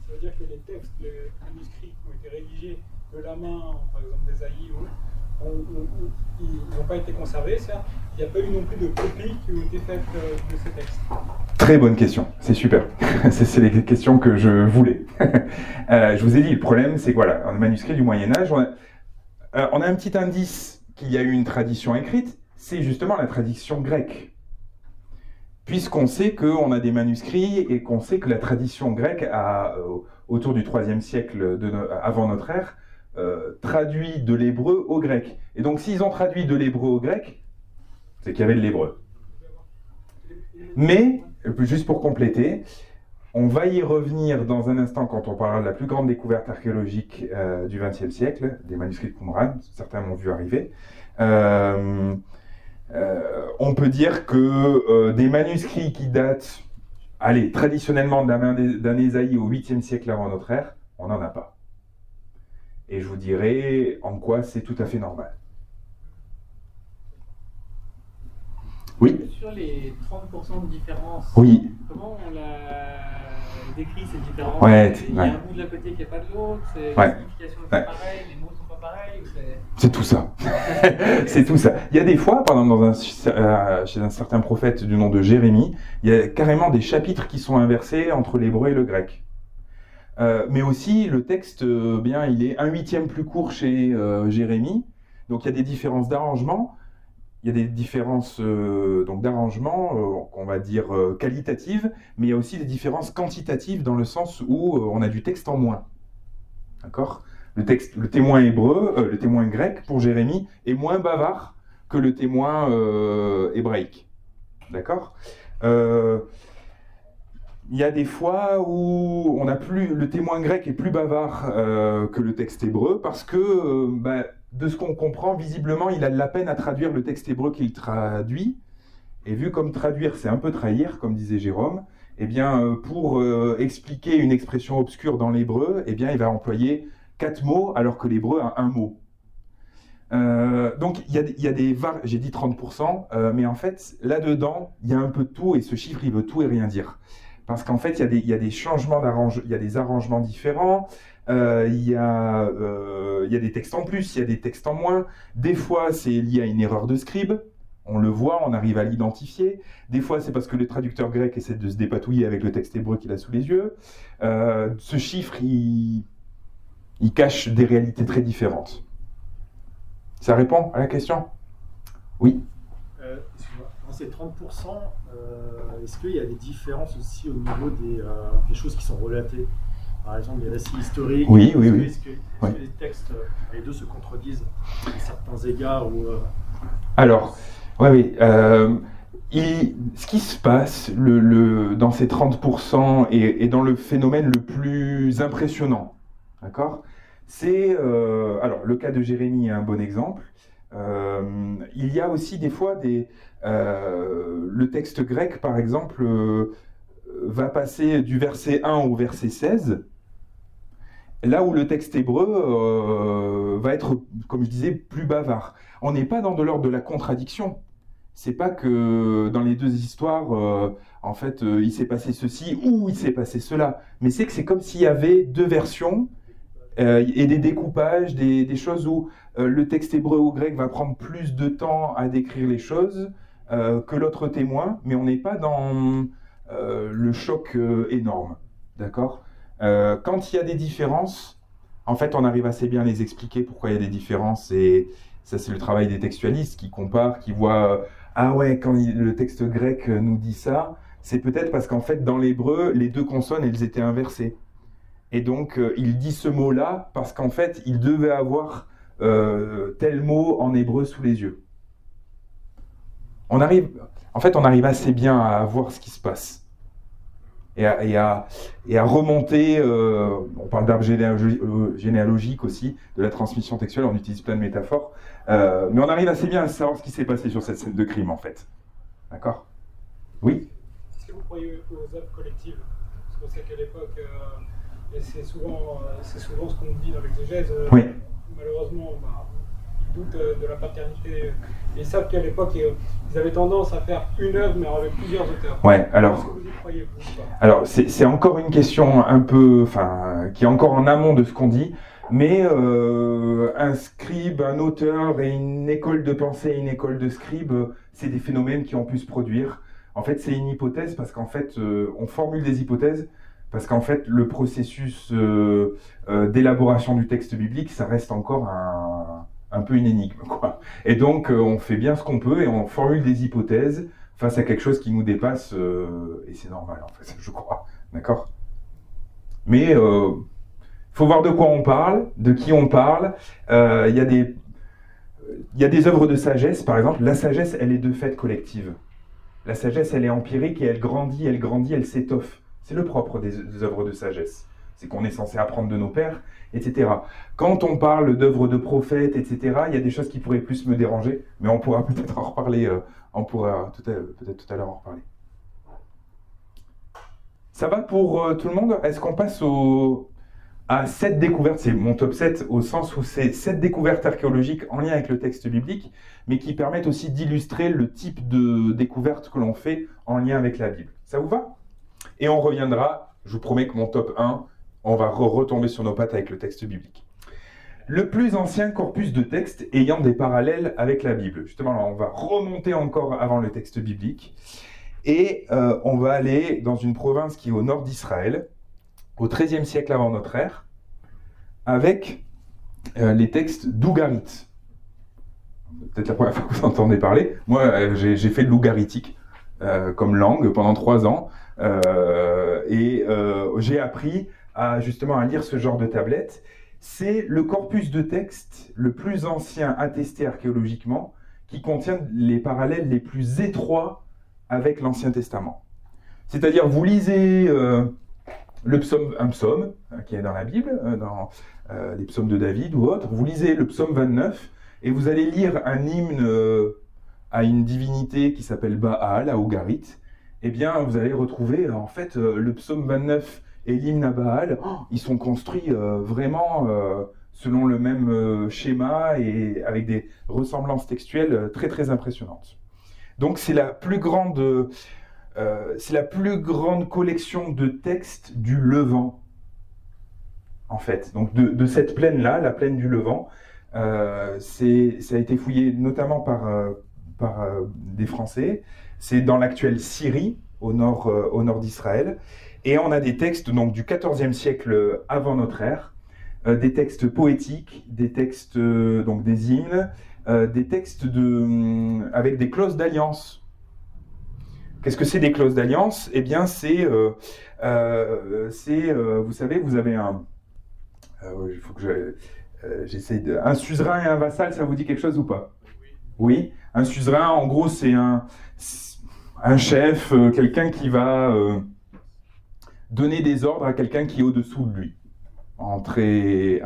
Ça veut dire que les textes, les manuscrits qui ont été rédigés de la main, par exemple d'Ésaïe, ils n'ont pas été conservés, certes. Il n'y a pas eu non plus de copies qui ont été faites de ces textes. Très bonne question, c'est super. C'est les questions que je voulais. Je vous ai dit, le problème, c'est que voilà, dans le manuscrit du Moyen-Âge, on a un petit indice qu'il y a eu une tradition écrite, c'est justement la tradition grecque. Puisqu'on sait qu'on a des manuscrits et qu'on sait que la tradition grecque autour du IIIe siècle avant notre ère, traduit de l'hébreu au grec. Et donc s'ils ont traduit de l'hébreu au grec, c'est qu'il y avait de l'hébreu. Mais, juste pour compléter, on va y revenir dans un instant quand on parlera de la plus grande découverte archéologique du XXe siècle, des manuscrits de Qumran, certains m'ont vu arriver. On peut dire que des manuscrits qui datent, traditionnellement d'un Ésaïe au 8e siècle avant notre ère, on n'en a pas. Et je vous dirai en quoi c'est tout à fait normal. Oui. Sur les 30% de différence, oui. Comment on la décrit cette différence? Ouais, il y a un bout de la côté qui n'est pas de l'autre, la signification n'est pas pareille, les mots ne sont pas pareils? C'est tout ça. C'est tout ça. Il y a des fois, par exemple, chez un certain prophète du nom de Jérémie, il y a carrément des chapitres qui sont inversés entre l'hébreu et le grec. Mais aussi, le texte, il est 1/8 plus court chez Jérémie, donc il y a des différences d'arrangement. Il y a des différences d'arrangement, qu'on va dire qualitatives, mais il y a aussi des différences quantitatives dans le sens où on a du texte en moins. D'accord ? Le témoin hébreu, le témoin grec pour Jérémie est moins bavard que le témoin hébraïque. D'accord ? Il y a des fois où le témoin grec est plus bavard que le texte hébreu parce que, de ce qu'on comprend, visiblement, il a de la peine à traduire le texte hébreu qu'il traduit. Et vu comme traduire, c'est un peu trahir, comme disait Jérôme, eh bien, pour expliquer une expression obscure dans l'hébreu, eh bien, il va employer 4 mots alors que l'hébreu a 1 mot. Donc, il y a des j'ai dit 30%, mais en fait, là-dedans, il y a un peu de tout et ce chiffre, il veut tout et rien dire. Parce qu'en fait, il y a des changements d'arrangement, il y a des arrangements différents, il y a des textes en plus, il y a des textes en moins. Des fois, c'est lié à une erreur de scribe. On le voit, on arrive à l'identifier. Des fois, c'est parce que le traducteur grec essaie de se dépatouiller avec le texte hébreu qu'il a sous les yeux. Ce chiffre, il cache des réalités très différentes. Ça répond à la question? Oui. Dans ces 30%, est-ce qu'il y a des différences aussi au niveau des choses qui sont relatées? Par exemple, les récits historiques. Oui. Est-ce que les textes, les deux se contredisent à certains égards Alors, oui. Ce qui se passe dans ces 30% et dans le phénomène le plus impressionnant, d'accord, c'est, alors le cas de Jérémie est un bon exemple. Il y a aussi des fois le texte grec, par exemple, va passer du verset 1 au verset 16, là où le texte hébreu va être, comme je disais, plus bavard. On n'est pas dans de l'ordre de la contradiction. C'est pas que dans les deux histoires, en fait, il s'est passé ceci ou il s'est passé cela. Mais c'est que c'est comme s'il y avait deux versions et des découpages, des choses où le texte hébreu ou grec va prendre plus de temps à décrire les choses que l'autre témoin, mais on n'est pas dans le choc énorme, d'accord? Quand il y a des différences, en fait, on arrive assez bien à les expliquer pourquoi il y a des différences, et ça, c'est le travail des textualistes qui comparent, qui voient ah ouais, quand le texte grec nous dit ça, c'est peut-être parce qu'en fait, dans l'hébreu, les deux consonnes, elles étaient inversées. Et donc, il dit ce mot-là parce qu'en fait, il devait avoir tel mot en hébreu sous les yeux. On arrive assez bien à voir ce qui se passe. Et à remonter, on parle d'arbre généalogique aussi, de la transmission textuelle, on utilise plein de métaphores, mais on arrive assez bien à savoir ce qui s'est passé sur cette scène de crime, en fait. D'accord? Oui? Est-ce que vous croyez aux œuvres collectives? Parce qu'on sait qu'à l'époque, et c'est souvent ce qu'on dit dans l'exégèse, oui. Malheureusement, ils doutent de la paternité. Et ils savent qu'à l'époque, ils avaient tendance à faire une œuvre, mais avec plusieurs auteurs. Ouais, alors... Est-ce que vous y croyez, vous, ou pas? Alors, c'est encore une question un peu... Enfin, qui est encore en amont de ce qu'on dit, mais un scribe, un auteur et une école de pensée et une école de scribe, c'est des phénomènes qui ont pu se produire. En fait, c'est une hypothèse parce qu'en fait, on formule des hypothèses parce qu'en fait, le processus d'élaboration du texte biblique, ça reste encore un peu une énigme, quoi. Et donc, on fait bien ce qu'on peut et on formule des hypothèses face à quelque chose qui nous dépasse, et c'est normal, en fait, je crois. D'accord? Mais il faut voir de quoi on parle, de qui on parle. Il y a des œuvres de sagesse, par exemple. La sagesse, elle est de fait collective. La sagesse, elle est empirique et elle grandit, elle s'étoffe. C'est le propre des œuvres de sagesse. C'est qu'on est censé apprendre de nos pères, etc. Quand on parle d'œuvres de prophètes, etc., il y a des choses qui pourraient plus me déranger, mais on pourra peut-être en reparler, on pourra peut-être tout à l'heure en reparler. Ça va pour tout le monde? Est-ce qu'on passe à 7 découvertes? C'est mon top 7 au sens où c'est 7 découvertes archéologiques en lien avec le texte biblique, mais qui permettent aussi d'illustrer le type de découvertes que l'on fait en lien avec la Bible. Ça vous va? Et on reviendra, je vous promets que mon top 1, on va retomber sur nos pattes avec le texte biblique. Le plus ancien corpus de textes ayant des parallèles avec la Bible. Justement, là, on va remonter encore avant le texte biblique. Et on va aller dans une province qui est au nord d'Israël, au XIIIe siècle avant notre ère, avec les textes d'Ougarit. Peut-être la première fois que vous entendez parler. Moi, j'ai fait de l'ougaritique comme langue pendant 3 ans. J'ai appris justement à lire ce genre de tablette. C'est le corpus de textes le plus ancien attesté archéologiquement qui contient les parallèles les plus étroits avec l'Ancien Testament. C'est-à-dire, vous lisez un psaume qui est dans la Bible, dans les psaumes de David ou autres, vous lisez le psaume 29 et vous allez lire un hymne à une divinité qui s'appelle Baal, à Ougarit. Eh bien, vous allez retrouver, en fait, le psaume 29 et l'hymne à Baal, ils sont construits vraiment selon le même schéma et avec des ressemblances textuelles très très impressionnantes. Donc, c'est la plus grande collection de textes du Levant, en fait. Donc, de cette plaine-là, la plaine du Levant, ça a été fouillé notamment par des Français. C'est dans l'actuelle Syrie, au nord d'Israël. Et on a des textes donc, du XIVe siècle avant notre ère, des textes poétiques, des textes, donc des hymnes, des textes avec des clauses d'alliance. Qu'est-ce que c'est des clauses d'alliance? Eh bien, vous savez, vous avez il faut que j'essaie de... Un suzerain et un vassal, ça vous dit quelque chose ou pas? Oui. Un suzerain, en gros, c'est un chef, quelqu'un qui va donner des ordres à quelqu'un qui est au-dessous de lui, en très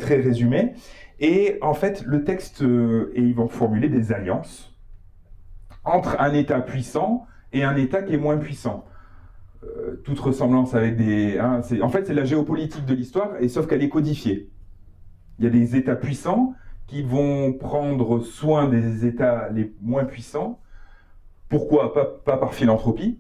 résumé. Et en fait, le texte, et ils vont formuler des alliances entre un État puissant et un État qui est moins puissant. Toute ressemblance avec en fait, c'est la géopolitique de l'histoire, et sauf qu'elle est codifiée. Il y a des États puissants qui vont prendre soin des États les moins puissants Pourquoi? Pas par philanthropie,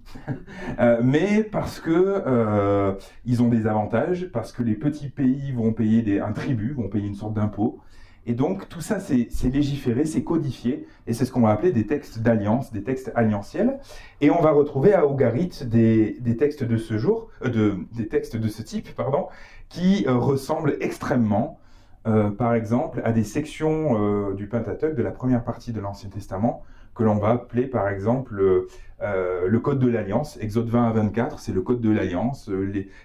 mais parce que ils ont des avantages, parce que les petits pays vont payer un tribut, vont payer une sorte d'impôt. Et donc tout ça, c'est légiféré, c'est codifié, et c'est ce qu'on va appeler des textes d'alliance, des textes alliantiels. Et on va retrouver à Ugarit des textes de ce jour, des textes de ce type, pardon, qui ressemblent extrêmement, par exemple, à des sections du Pentateuque, de la première partie de l'Ancien Testament, que l'on va appeler par exemple le Code de l'Alliance, Exode 20 à 24, c'est le Code de l'Alliance,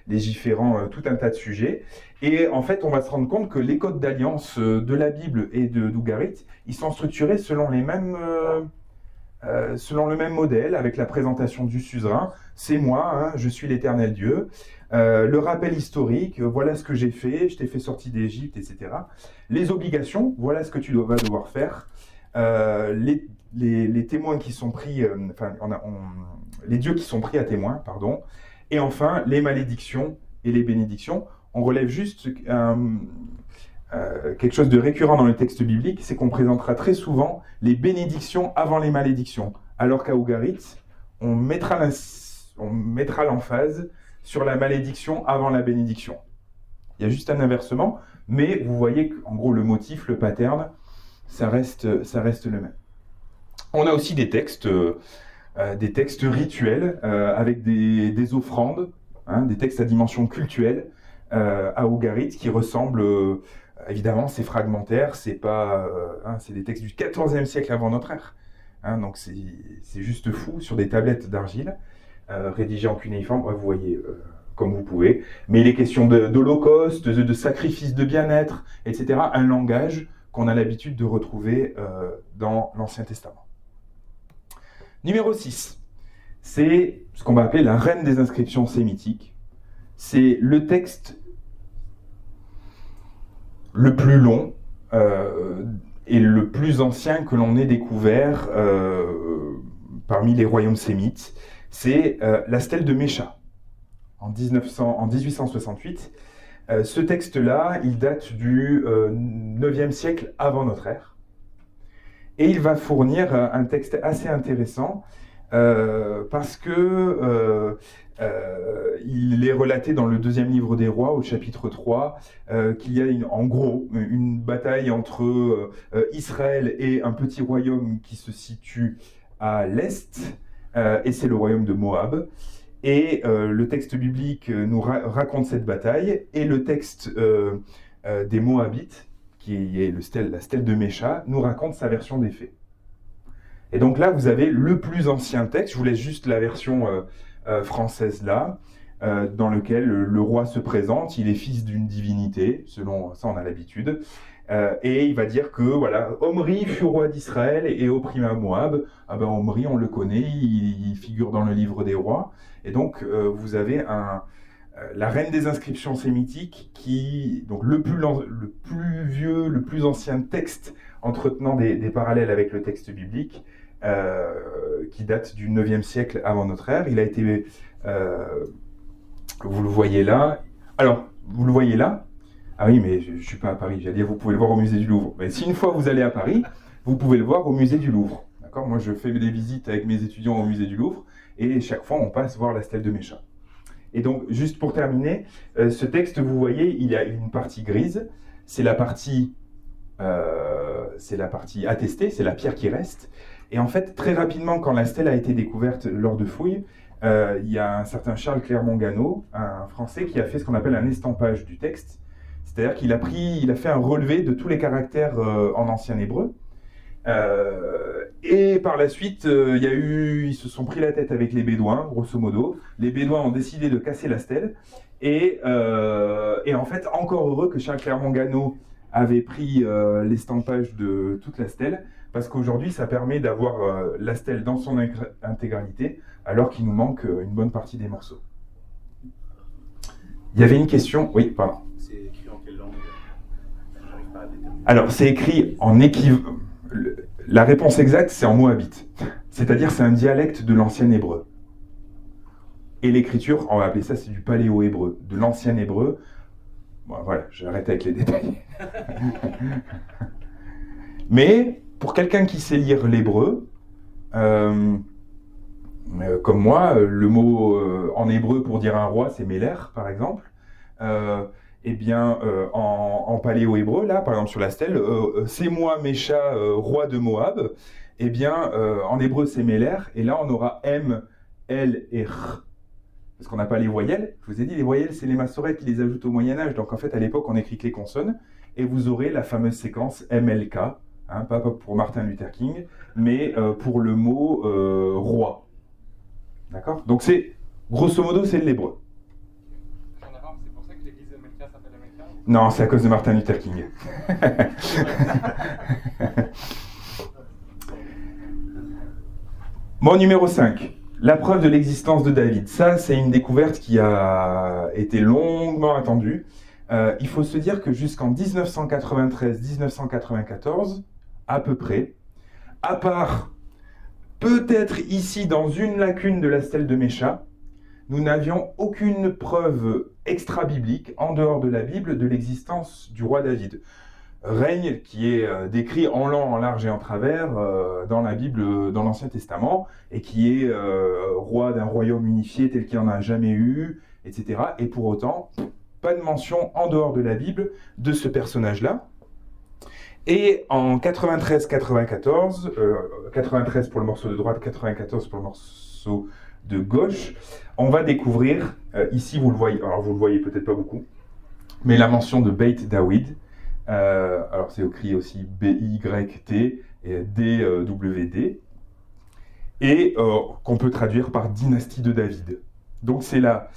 légiférant tout un tas de sujets. Et en fait, on va se rendre compte que les codes d'alliance de la Bible et d'Ugarit, ils sont structurés selon le même modèle, avec la présentation du suzerain. C'est moi, hein, je suis l'Éternel Dieu. Le rappel historique, voilà ce que j'ai fait, je t'ai fait sortir d'Égypte, etc. Les obligations, voilà ce que tu vas devoir faire. Les témoins qui sont pris, les dieux qui sont pris à témoin, pardon. Et enfin, les malédictions et les bénédictions. On relève juste quelque chose de récurrent dans le texte biblique, c'est qu'on présentera très souvent les bénédictions avant les malédictions, alors qu'à Ugarit, on mettra l'emphase sur la malédiction avant la bénédiction. Il y a juste un inversement, mais vous voyez qu'en gros le motif, le pattern, ça reste le même. On a aussi des textes rituels avec des offrandes, hein, des textes à dimension cultuelle à Ugarit qui ressemblent, évidemment c'est fragmentaire, c'est des textes du XIVe siècle avant notre ère, hein, donc c'est juste fou, sur des tablettes d'argile, rédigées en cunéiforme, vous voyez comme vous pouvez, mais il est question d'holocauste, de sacrifices de bien-être, etc., un langage qu'on a l'habitude de retrouver dans l'Ancien Testament. Numéro 6, c'est ce qu'on va appeler la reine des inscriptions sémitiques. C'est le texte le plus long et le plus ancien que l'on ait découvert parmi les royaumes sémites. C'est la stèle de Mécha, en 1868. Ce texte-là, il date du 9e siècle avant notre ère. Et il va fournir un texte assez intéressant parce que il est relaté dans le 2e livre des rois, au chapitre 3, qu'il y a en gros une bataille entre Israël et un petit royaume qui se situe à l'est, et c'est le royaume de Moab. Et le texte biblique nous raconte cette bataille, et le texte des Moabites, qui est la stèle de Mécha, nous raconte sa version des faits. Et donc là, vous avez le plus ancien texte, je vous laisse juste la version française là, dans lequel le roi se présente, il est fils d'une divinité, selon ça on a l'habitude, et il va dire que voilà, Omri fut roi d'Israël et opprima Moab. Ah ben Omri, on le connaît, il figure dans le livre des rois, et donc vous avez la reine des inscriptions sémitiques, donc le plus vieux, le plus ancien texte entretenant des parallèles avec le texte biblique, qui date du 9e siècle avant notre ère. Il a été, vous le voyez là. Alors, vous le voyez là. Ah oui, mais je ne suis pas à Paris. J'allais dire, vous pouvez le voir au musée du Louvre. Mais si une fois vous allez à Paris, vous pouvez le voir au musée du Louvre. D'accord ? Moi, je fais des visites avec mes étudiants au musée du Louvre, et chaque fois, on passe voir la stèle de Mécha. Et donc, juste pour terminer, ce texte, vous voyez, il y a une partie grise. C'est la partie attestée, c'est la pierre qui reste. Et en fait, très rapidement, quand la stèle a été découverte lors de fouilles, il y a un certain Charles Clermont-Ganneau, un Français, qui a fait ce qu'on appelle un estampage du texte. C'est-à-dire qu'il a fait un relevé de tous les caractères en ancien hébreu. Et par la suite, ils se sont pris la tête avec les Bédouins, grosso modo. Les Bédouins ont décidé de casser la stèle. Et en fait, encore heureux que Charles Clermont-Ganneau avait pris l'estampage de toute la stèle, parce qu'aujourd'hui, ça permet d'avoir la stèle dans son intégralité, alors qu'il nous manque une bonne partie des morceaux. Il y avait une question. Oui, pardon. C'est écrit en quelle langue? J'arrive pas à déterminer. Alors, c'est écrit en équivalent. La réponse exacte, c'est en moabite. C'est-à-dire, c'est un dialecte de l'ancien hébreu. Et l'écriture, on va appeler ça, c'est du paléo-hébreu, de l'ancien hébreu. Bon, voilà, j'arrête avec les détails. Mais, pour quelqu'un qui sait lire l'hébreu, comme moi, le mot en hébreu pour dire un roi, c'est Meler, par exemple. Eh bien, en paléo-hébreu, là, par exemple sur la stèle, c'est moi, Mécha, roi de Moab. Eh bien, en hébreu, c'est Meler, et là, on aura M, L et R. Parce qu'on n'a pas les voyelles. Je vous ai dit, les voyelles, c'est les massorètes qui les ajoutent au Moyen-Âge. Donc, en fait, à l'époque, on écrit que les consonnes, et vous aurez la fameuse séquence MLK, hein, pas pour Martin Luther King, mais pour le mot roi. D'accord? Donc, grosso modo, c'est l'hébreu. C'est pour ça que l'église de Melka s'appelle Melka? Non, c'est à cause de Martin Luther King. Bon, numéro 5. La preuve de l'existence de David. Ça, c'est une découverte qui a été longuement attendue. Il faut se dire que jusqu'en 1993-1994, à peu près, à part peut-être ici dans une lacune de la stèle de Mécha, nous n'avions aucune preuve extra-biblique, en dehors de la Bible, de l'existence du roi David. Règne qui est décrit en long, en large et en travers dans la Bible, dans l'Ancien Testament, et qui est roi d'un royaume unifié tel qu'il n'y en a jamais eu, etc. Et pour autant, pas de mention en dehors de la Bible de ce personnage-là. Et en 93-94, 93 pour le morceau de droite, 94 pour le morceau de gauche, on va découvrir, ici vous le voyez, alors vous le voyez peut-être pas beaucoup, mais la mention de Beit David. Alors c'est écrit aussi B-Y-T et D-W-D, et qu'on peut traduire par dynastie de David. Donc c'est là,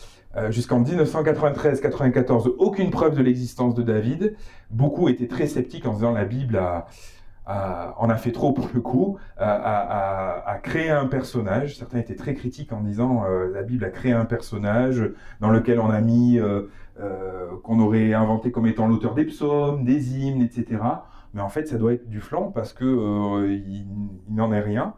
jusqu'en 1993-94, aucune preuve de l'existence de David. Beaucoup étaient très sceptiques en disant la Bible en a fait trop pour le coup, a créé un personnage. Certains étaient très critiques en disant la Bible a créé un personnage dans lequel on a mis qu'on aurait inventé comme étant l'auteur des psaumes, des hymnes, etc. Mais en fait, ça doit être du flan parce que il n'en est rien.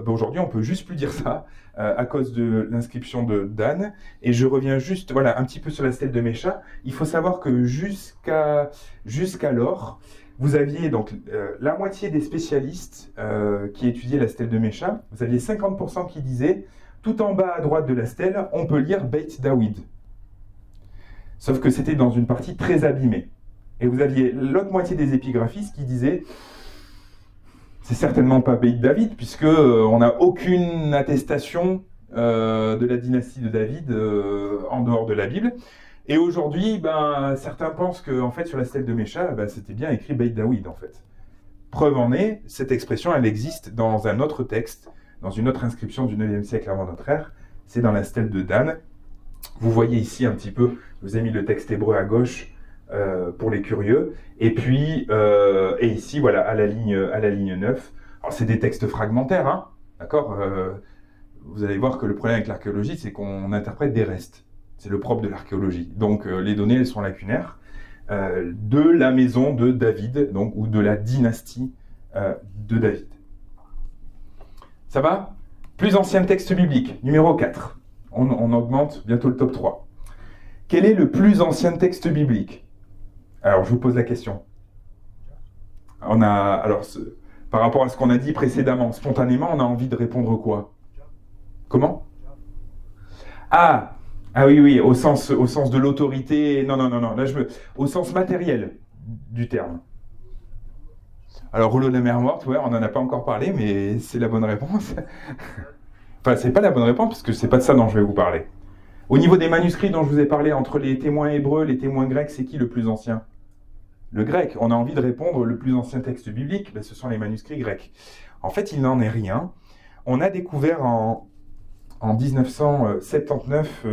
Aujourd'hui, on peut juste plus dire ça à cause de l'inscription de Dan. Et je reviens juste, voilà, un petit peu sur la stèle de Mécha. Il faut savoir que jusqu'alors, vous aviez donc la moitié des spécialistes qui étudiaient la stèle de Mécha. Vous aviez 50% qui disaient, tout en bas à droite de la stèle, on peut lire Beit David. Sauf que c'était dans une partie très abîmée. Et vous aviez l'autre moitié des épigraphistes qui disaient c'est certainement pas Beit David, puisque on n'a aucune attestation de la dynastie de David en dehors de la Bible. Et aujourd'hui, certains pensent que en fait, sur la stèle de Mécha, c'était bien écrit Beit David, en fait. Preuve en est, cette expression, elle existe dans un autre texte, dans une autre inscription du 9e siècle avant notre ère. C'est dans la stèle de Dan. Vous voyez ici un petit peu, je vous ai mis le texte hébreu à gauche pour les curieux, et puis et ici voilà à la ligne 9. Alors c'est des textes fragmentaires, hein, d'accord. Vous allez voir que le problème avec l'archéologie, c'est qu'on interprète des restes. C'est le propre de l'archéologie. Donc les données, elles sont lacunaires de la maison de David, donc ou de la dynastie de David. Ça va? Plus ancien texte biblique, numéro 4. On augmente bientôt le top 3. Quel est le plus ancien texte biblique? Alors, je vous pose la question. Par rapport à ce qu'on a dit précédemment, spontanément, on a envie de répondre quoi? Comment? Ah oui, au sens de l'autorité. Non. Là, au sens matériel du terme. Alors, Rouleau de la mer morte, ouais, on n'en a pas encore parlé, mais c'est la bonne réponse. Enfin, c'est pas la bonne réponse, parce que c'est pas de ça dont je vais vous parler. Au niveau des manuscrits dont je vous ai parlé, entre les témoins hébreux, les témoins grecs, c'est qui le plus ancien? Le grec. On a envie de répondre, le plus ancien texte biblique, ce sont les manuscrits grecs. En fait, il n'en est rien. On a découvert en 1979,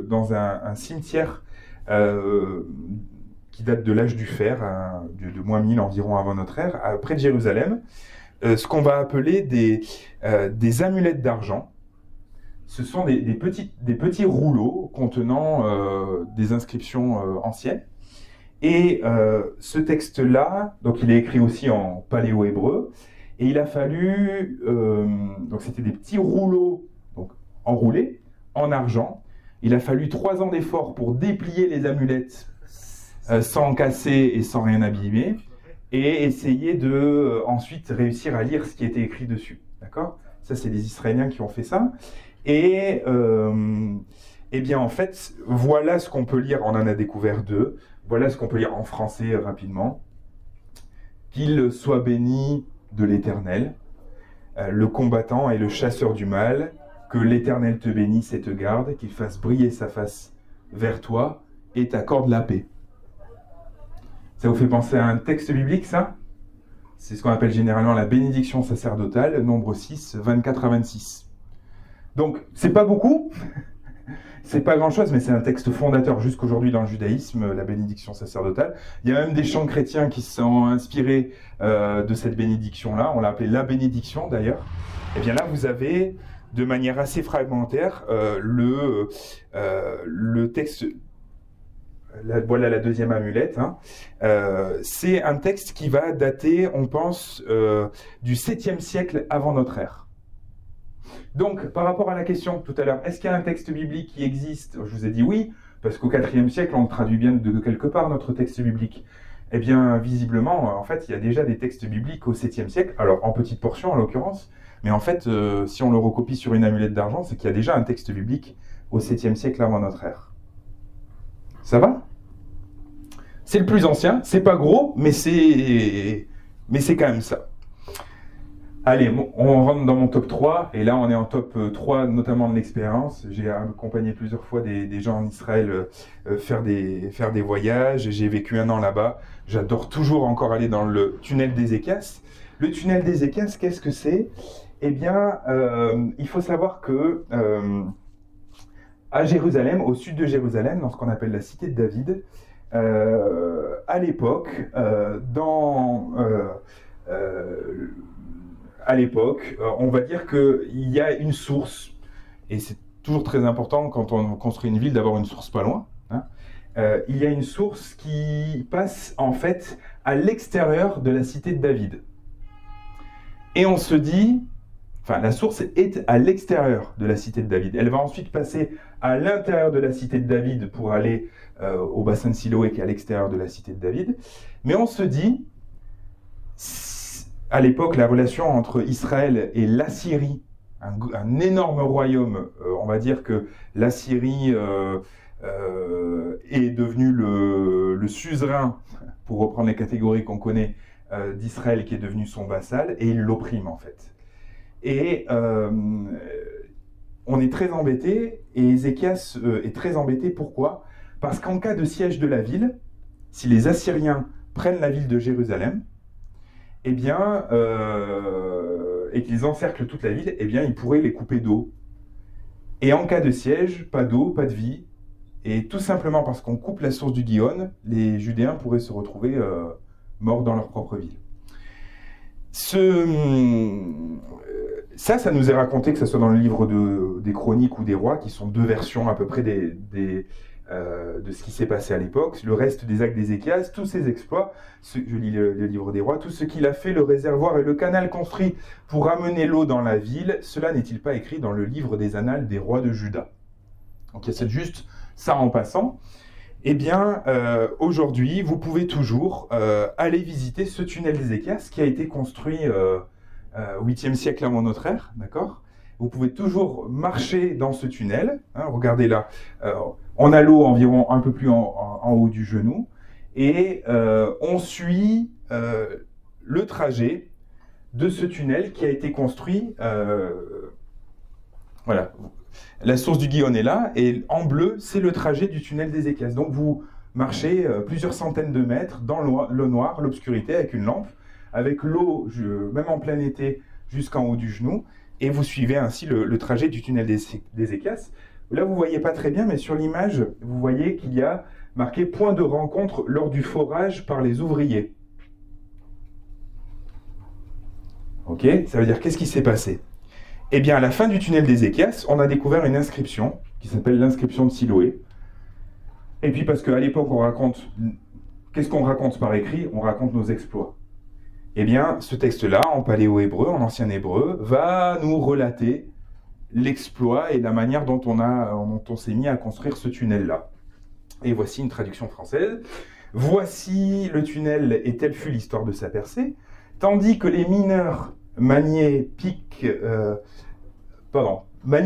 dans un cimetière qui date de l'âge du fer, de moins 1000 environ avant notre ère, près de Jérusalem, ce qu'on va appeler des amulettes d'argent. Ce sont des petits rouleaux contenant des inscriptions anciennes. Et ce texte-là, donc il est écrit aussi en paléo-hébreu, et il a fallu, donc c'était des petits rouleaux donc enroulés en argent. Il a fallu 3 ans d'efforts pour déplier les amulettes sans casser et sans rien abîmer, et essayer de ensuite réussir à lire ce qui était écrit dessus. D'accord ? Ça, c'est les Israéliens qui ont fait ça. Et eh bien, en fait, voilà ce qu'on peut lire. On en a découvert 2. Voilà ce qu'on peut lire en français rapidement. Qu'il soit béni de l'Éternel, le combattant et le chasseur du mal, que l'Éternel te bénisse et te garde, qu'il fasse briller sa face vers toi et t'accorde la paix. Ça vous fait penser à un texte biblique, ça? C'est ce qu'on appelle généralement la bénédiction sacerdotale, Nombre 6, 24 à 26. Donc, c'est pas beaucoup, c'est pas grand-chose, mais c'est un texte fondateur jusqu'aujourd'hui dans le judaïsme, la bénédiction sacerdotale. Il y a même des chants chrétiens qui sont inspirés de cette bénédiction-là. On l'a appelée la bénédiction, d'ailleurs. Et bien là, vous avez, de manière assez fragmentaire, le texte... Voilà la deuxième amulette. Hein. C'est un texte qui va dater, on pense, du 7e siècle avant notre ère. Donc, par rapport à la question tout à l'heure, est-ce qu'il y a un texte biblique qui existe? Je vous ai dit oui, parce qu'au 4e siècle, on traduit bien de quelque part notre texte biblique. Eh bien, visiblement, en fait, il y a déjà des textes bibliques au 7e siècle, alors en petite portion en l'occurrence, mais en fait, si on le recopie sur une amulette d'argent, c'est qu'il y a déjà un texte biblique au 7e siècle avant notre ère. Ça va? C'est le plus ancien, c'est pas gros, mais c'est quand même ça. Allez, on rentre dans mon top 3, et là on est en top 3, notamment de l'expérience. J'ai accompagné plusieurs fois des gens en Israël faire des voyages, j'ai vécu 1 an là-bas. J'adore toujours encore aller dans le tunnel d'Ézéchias. Le tunnel d'Ézéchias, qu'est-ce que c'est? Eh bien, il faut savoir que à Jérusalem, au sud de Jérusalem, dans ce qu'on appelle la cité de David, à l'époque, on va dire qu'il y a une source, et c'est toujours très important quand on construit une ville d'avoir une source pas loin. Hein. Il y a une source qui passe en fait à l'extérieur de la cité de David. Et on se dit, enfin la source est à l'extérieur de la cité de David. Elle va ensuite passer à l'intérieur de la cité de David pour aller au bassin de Siloé qui est à l'extérieur de la cité de David. Mais on se dit, à l'époque, la relation entre Israël et l'Assyrie, un énorme royaume, on va dire que l'Assyrie est devenue le suzerain, pour reprendre les catégories qu'on connaît, d'Israël qui est devenu son vassal, et il l'opprime en fait. Et on est très embêté, et Ézéchias est très embêté, pourquoi? Parce qu'en cas de siège de la ville, si les Assyriens prennent la ville de Jérusalem, eh bien, et qu'ils encerclent toute la ville, eh bien, ils pourraient les couper d'eau. Et en cas de siège, pas d'eau, pas de vie, et tout simplement parce qu'on coupe la source du Gihon, les Judéens pourraient se retrouver morts dans leur propre ville. Ça nous est raconté, que ce soit dans le livre des Chroniques ou des Rois, qui sont 2 versions à peu près de ce qui s'est passé à l'époque. Le reste des actes d'Ézéchias, tous ses exploits, je lis le livre des Rois, tout ce qu'il a fait, le réservoir et le canal construit pour amener l'eau dans la ville, cela n'est-il pas écrit dans le livre des annales des rois de Juda? Donc il y a juste ça en passant. Eh bien, aujourd'hui, vous pouvez toujours aller visiter ce tunnel d'Ézéchias qui a été construit au 8e siècle avant notre ère, d'accord? Vous pouvez toujours marcher dans ce tunnel. Hein, regardez là, on a l'eau environ un peu plus en haut du genou, et on suit le trajet de ce tunnel qui a été construit. Voilà, la source du Gihon est là, et en bleu, c'est le trajet du tunnel d'Ézéchias. Donc vous marchez plusieurs centaines de mètres dans le noir, l'obscurité, avec une lampe, avec l'eau, même en plein été, jusqu'en haut du genou, et vous suivez ainsi le trajet du tunnel d'Ézéchias. Là, vous ne voyez pas très bien, mais sur l'image, vous voyez qu'il y a marqué « Point de rencontre lors du forage par les ouvriers ». Ok, ça veut dire qu'est-ce qui s'est passé? Eh bien, à la fin du tunnel d'Ézéchias, on a découvert une inscription qui s'appelle l'inscription de Siloé. Et puis parce qu'à l'époque, on raconte... Qu'est-ce qu'on raconte par écrit? On raconte nos exploits. Eh bien, ce texte-là, en paléo-hébreu, en ancien hébreu, va nous relater l'exploit et la manière dont on s'est mis à construire ce tunnel-là. Et voici une traduction française. Voici le tunnel et telle fut l'histoire de sa percée, tandis que les mineurs maniaient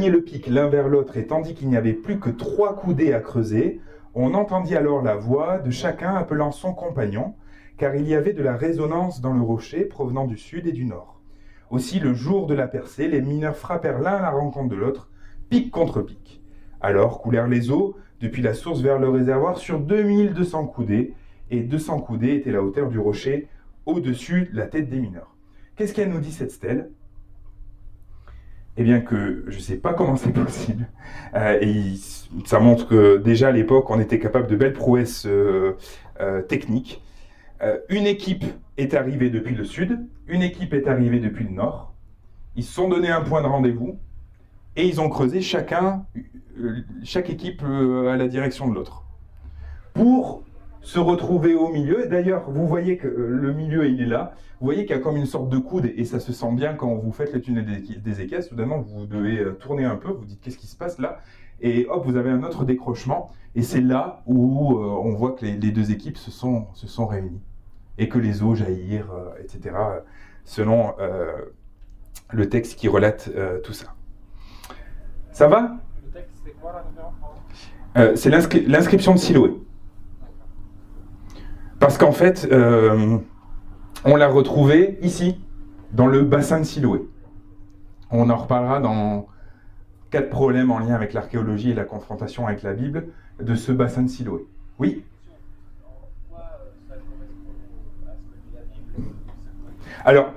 le pic l'un vers l'autre, et tandis qu'il n'y avait plus que 3 coudées à creuser, on entendit alors la voix de chacun appelant son compagnon, car il y avait de la résonance dans le rocher provenant du sud et du nord. Aussi, le jour de la percée, les mineurs frappèrent l'un à la rencontre de l'autre, pic contre pic. Alors coulèrent les eaux depuis la source vers le réservoir sur 2200 coudées, et 200 coudées étaient la hauteur du rocher au-dessus de la tête des mineurs. Qu'est-ce qu'elle nous dit, cette stèle? Eh bien que je ne sais pas comment c'est possible. Ça montre que déjà à l'époque, on était capable de belles prouesses techniques. Une équipe est arrivée depuis le sud, une équipe est arrivée depuis le nord. Ils se sont donné un point de rendez-vous et ils ont creusé chaque équipe à la direction de l'autre. Pour se retrouver au milieu. D'ailleurs, vous voyez que le milieu, il est là. Vous voyez qu'il y a comme une sorte de coude, et ça se sent bien quand vous faites le tunnel des équestres. Soudainement, vous devez tourner un peu, vous dites qu'est-ce qui se passe là, et hop, vous avez un autre décrochement, et c'est là où on voit que les deux équipes se sont réunies, et que les eaux jaillirent, etc., selon le texte qui relate tout ça. Ça va? Le texte, c'est quoi la référence? C'est l'inscription de Siloé. Parce qu'en fait, on l'a retrouvé ici, dans le bassin de Siloé. On en reparlera dans 4 problèmes en lien avec l'archéologie et la confrontation avec la Bible de ce bassin de Siloé. Oui? Alors,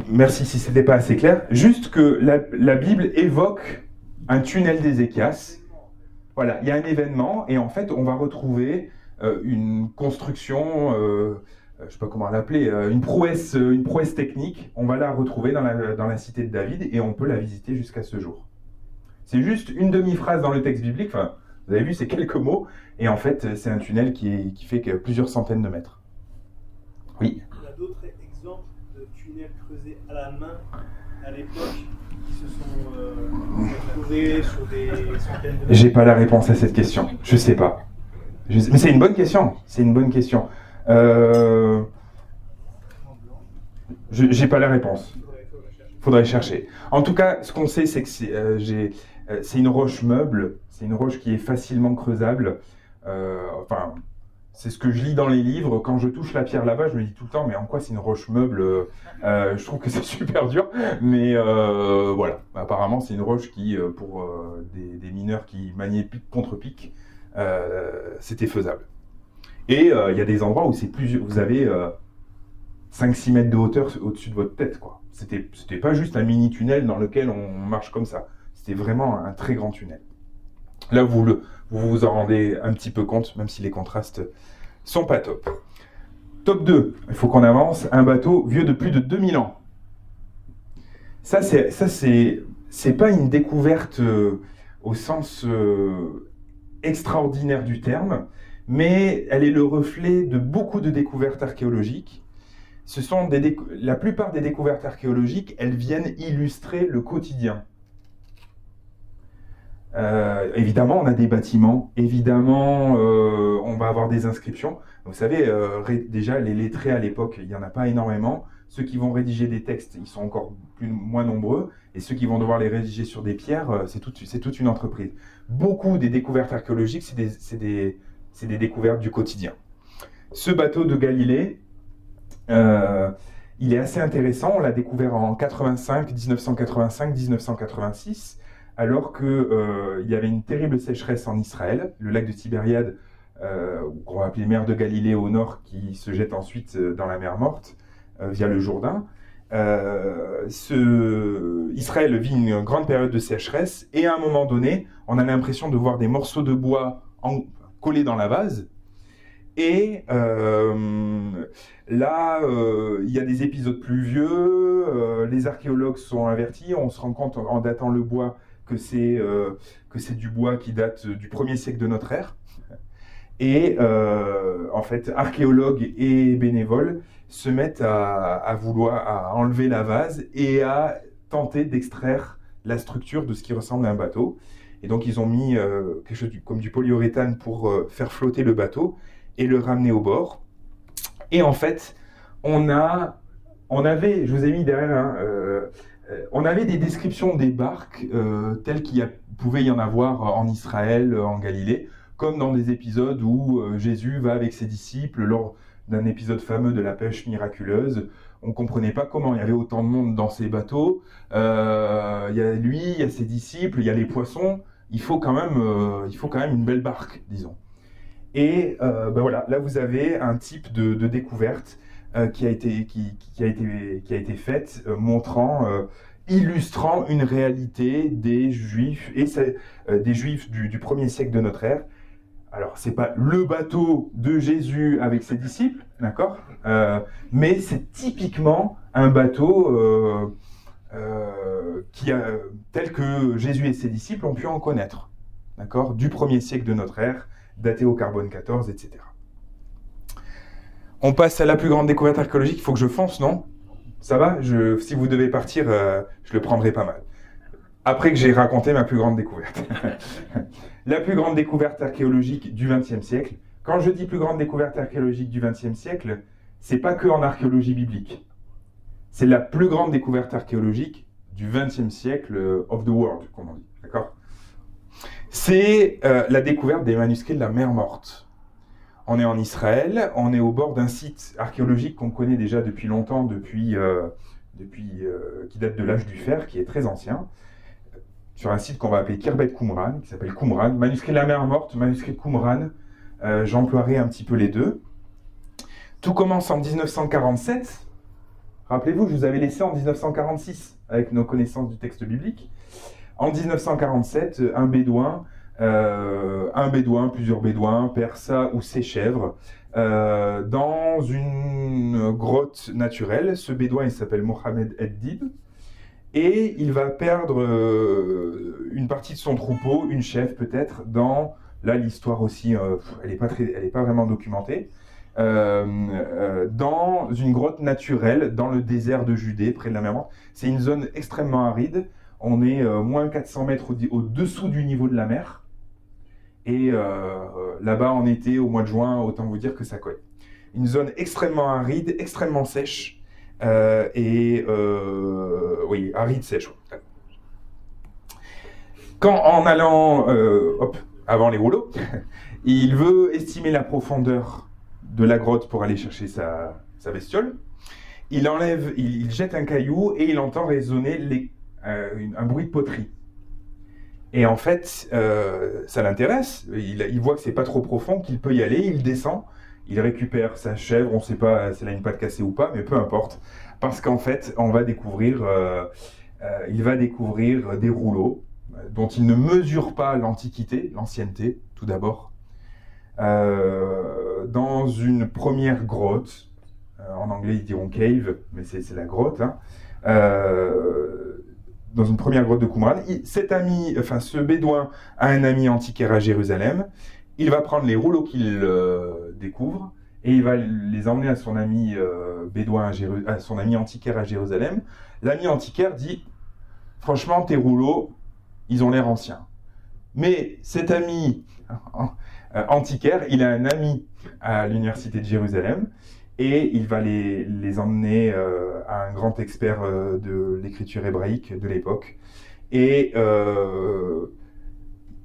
merci si ce n'était pas assez clair. Juste que la Bible évoque un tunnel d'Ézéchias. Voilà, il y a un événement, et en fait, on va retrouver une construction, je ne sais pas comment l'appeler, une prouesse technique. On va la retrouver dans la cité de David, et on peut la visiter jusqu'à ce jour. C'est juste une demi-phrase dans le texte biblique, enfin, vous avez vu, c'est quelques mots, et en fait, c'est un tunnel qui fait plusieurs centaines de mètres. Oui? Il y a d'autres exemples de tunnels creusés à la main à l'époque qui se sont retrouvés sur des centaines de mètres. J'ai pas la réponse à cette question, je sais pas. Mais c'est une bonne question, c'est une bonne question. J'ai pas la réponse. Faudrait chercher. En tout cas, ce qu'on sait, c'est que c'est une roche meuble, c'est une roche qui est facilement creusable. Enfin, c'est ce que je lis dans les livres. Quand je touche la pierre là-bas, je me dis tout le temps, mais en quoi c'est une roche meuble? Je trouve que c'est super dur, mais voilà. Apparemment, c'est une roche qui, pour des mineurs qui maniaient pic contre pic, c'était faisable. Et il y a des endroits où vous avez 5-6 mètres de hauteur au-dessus de votre tête, quoi. C'était pas juste un mini tunnel dans lequel on marche comme ça. C'était vraiment un très grand tunnel. Là, vous vous en rendez un petit peu compte, même si les contrastes sont pas top. Top 2, il faut qu'on avance. Un bateau vieux de plus de 2000 ans. Ça c'est pas une découverte au sens extraordinaire du terme, mais elle est le reflet de beaucoup de découvertes archéologiques. La plupart des découvertes archéologiques, elles viennent illustrer le quotidien. Évidemment, on a des bâtiments, évidemment, on va avoir des inscriptions. Vous savez, déjà, les lettrés à l'époque, il n'y en a pas énormément. Ceux qui vont rédiger des textes, ils sont encore moins nombreux. Et ceux qui vont devoir les rédiger sur des pierres, c'est toute une entreprise. Beaucoup des découvertes archéologiques, c'est des découvertes du quotidien. Ce bateau de Galilée, il est assez intéressant. On l'a découvert en 1985-1986, alors qu'il y avait une terrible sécheresse en Israël. Le lac de Tibériade, qu'on va appeler mer de Galilée au nord, qui se jette ensuite dans la mer Morte via le Jourdain. Israël vit une grande période de sécheresse, et à un moment donné, on a l'impression de voir des morceaux de bois collés dans la vase. Et là, il y a des épisodes pluvieux, les archéologues sont avertis, on se rend compte en datant le bois que c'est du bois qui date du 1er siècle de notre ère. Et en fait, archéologues et bénévoles se mettent à enlever la vase et à tenter d'extraire la structure de ce qui ressemble à un bateau. Et donc, ils ont mis quelque chose comme du polyuréthane pour faire flotter le bateau et le ramener au bord. Et en fait, on a on avait, je vous ai mis derrière, hein, on avait des descriptions des barques telles qu'il pouvait y en avoir en Israël, en Galilée, comme dans des épisodes où Jésus va avec ses disciples lors d'un épisode fameux de la pêche miraculeuse. On ne comprenait pas comment il y avait autant de monde dans ces bateaux. Il y a lui, il y a ses disciples, il y a les poissons. Il faut quand même une belle barque, disons. Et ben voilà, là vous avez un type de découverte qui a été faite, illustrant une réalité des Juifs, et des Juifs du 1er siècle de notre ère. Alors, c'est pas le bateau de Jésus avec ses disciples, d'accord, mais c'est typiquement un bateau tel que Jésus et ses disciples ont pu en connaître, d'accord, du 1er siècle de notre ère, daté au carbone 14, etc. On passe à la plus grande découverte archéologique. Il faut que je fonce, non? Ça va? Si vous devez partir, je le prendrai pas mal. Après que j'ai raconté ma plus grande découverte. La plus grande découverte archéologique du XXe siècle. Quand je dis plus grande découverte archéologique du XXe siècle, c'est pas que en archéologie biblique. C'est la plus grande découverte archéologique du XXe siècle of the world, comme on dit. D'accord? C'est la découverte des manuscrits de la mer Morte. On est en Israël, on est au bord d'un site archéologique qu'on connaît déjà depuis longtemps, qui date de l'âge du fer, qui est très ancien, sur un site qu'on va appeler Khirbet Qumran, qui s'appelle Qumran. Manuscrit de la mer Morte, manuscrit de Qumran, j'emploierai un petit peu les deux. Tout commence en 1947. Rappelez-vous, je vous avais laissé en 1946, avec nos connaissances du texte biblique. En 1947, un bédouin, plusieurs bédouins, perd sa ou ses chèvres dans une grotte naturelle. Ce bédouin, il s'appelle Mohamed Eddib, et il va perdre une partie de son troupeau, une chèvre peut-être, là l'histoire aussi, elle n'est pas vraiment documentée, dans une grotte naturelle, dans le désert de Judée, près de la mer Morte. C'est une zone extrêmement aride, on est moins 400 mètres au-dessous du niveau de la mer. Et là-bas, en été, au mois de juin, autant vous dire que ça colle. Une zone extrêmement aride, extrêmement sèche, oui, aride, sèche. Quand, en allant, avant les rouleaux, il veut estimer la profondeur de la grotte pour aller chercher sa bestiole, il jette un caillou et il entend résonner un bruit de poterie. Et en fait, ça l'intéresse, il voit que c'est pas trop profond, qu'il peut y aller, il descend, il récupère sa chèvre, on ne sait pas si elle a une patte cassée ou pas, mais peu importe, parce qu'en fait, il va découvrir des rouleaux dont il ne mesure pas l'antiquité, l'ancienneté, tout d'abord, dans une première grotte, en anglais ils diront cave, mais c'est la grotte, hein, dans une première grotte de Qumran. Ce bédouin a un ami antiquaire à Jérusalem. Il va prendre les rouleaux qu'il découvre et il va les emmener à son ami à son ami antiquaire à Jérusalem. L'ami antiquaire dit « Franchement, tes rouleaux, ils ont l'air anciens. » Mais cet ami antiquaire, il a un ami à l'université de Jérusalem, et il va les emmener à un grand expert de l'écriture hébraïque de l'époque. Et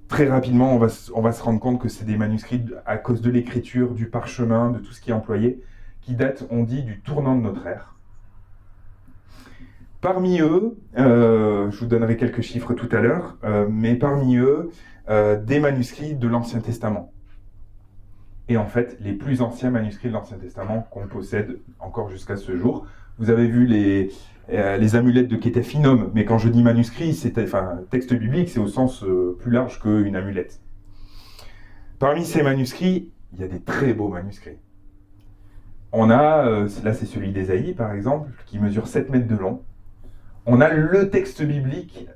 très rapidement, on va se rendre compte que c'est des manuscrits, à cause de l'écriture, du parchemin, de tout ce qui est employé, qui datent, on dit, du tournant de notre ère. Parmi eux, je vous donnerai quelques chiffres tout à l'heure, mais parmi eux, des manuscrits de l'Ancien Testament. Et en fait, les plus anciens manuscrits de l'Ancien Testament qu'on possède encore jusqu'à ce jour. Vous avez vu les amulettes de Ketef Hinnom, mais quand je dis manuscrit, texte biblique, c'est au sens plus large qu'une amulette. Parmi ces manuscrits, il y a des très beaux manuscrits. On a, là c'est celui d'Ésaïe par exemple, qui mesure 7 mètres de long. On a le texte biblique,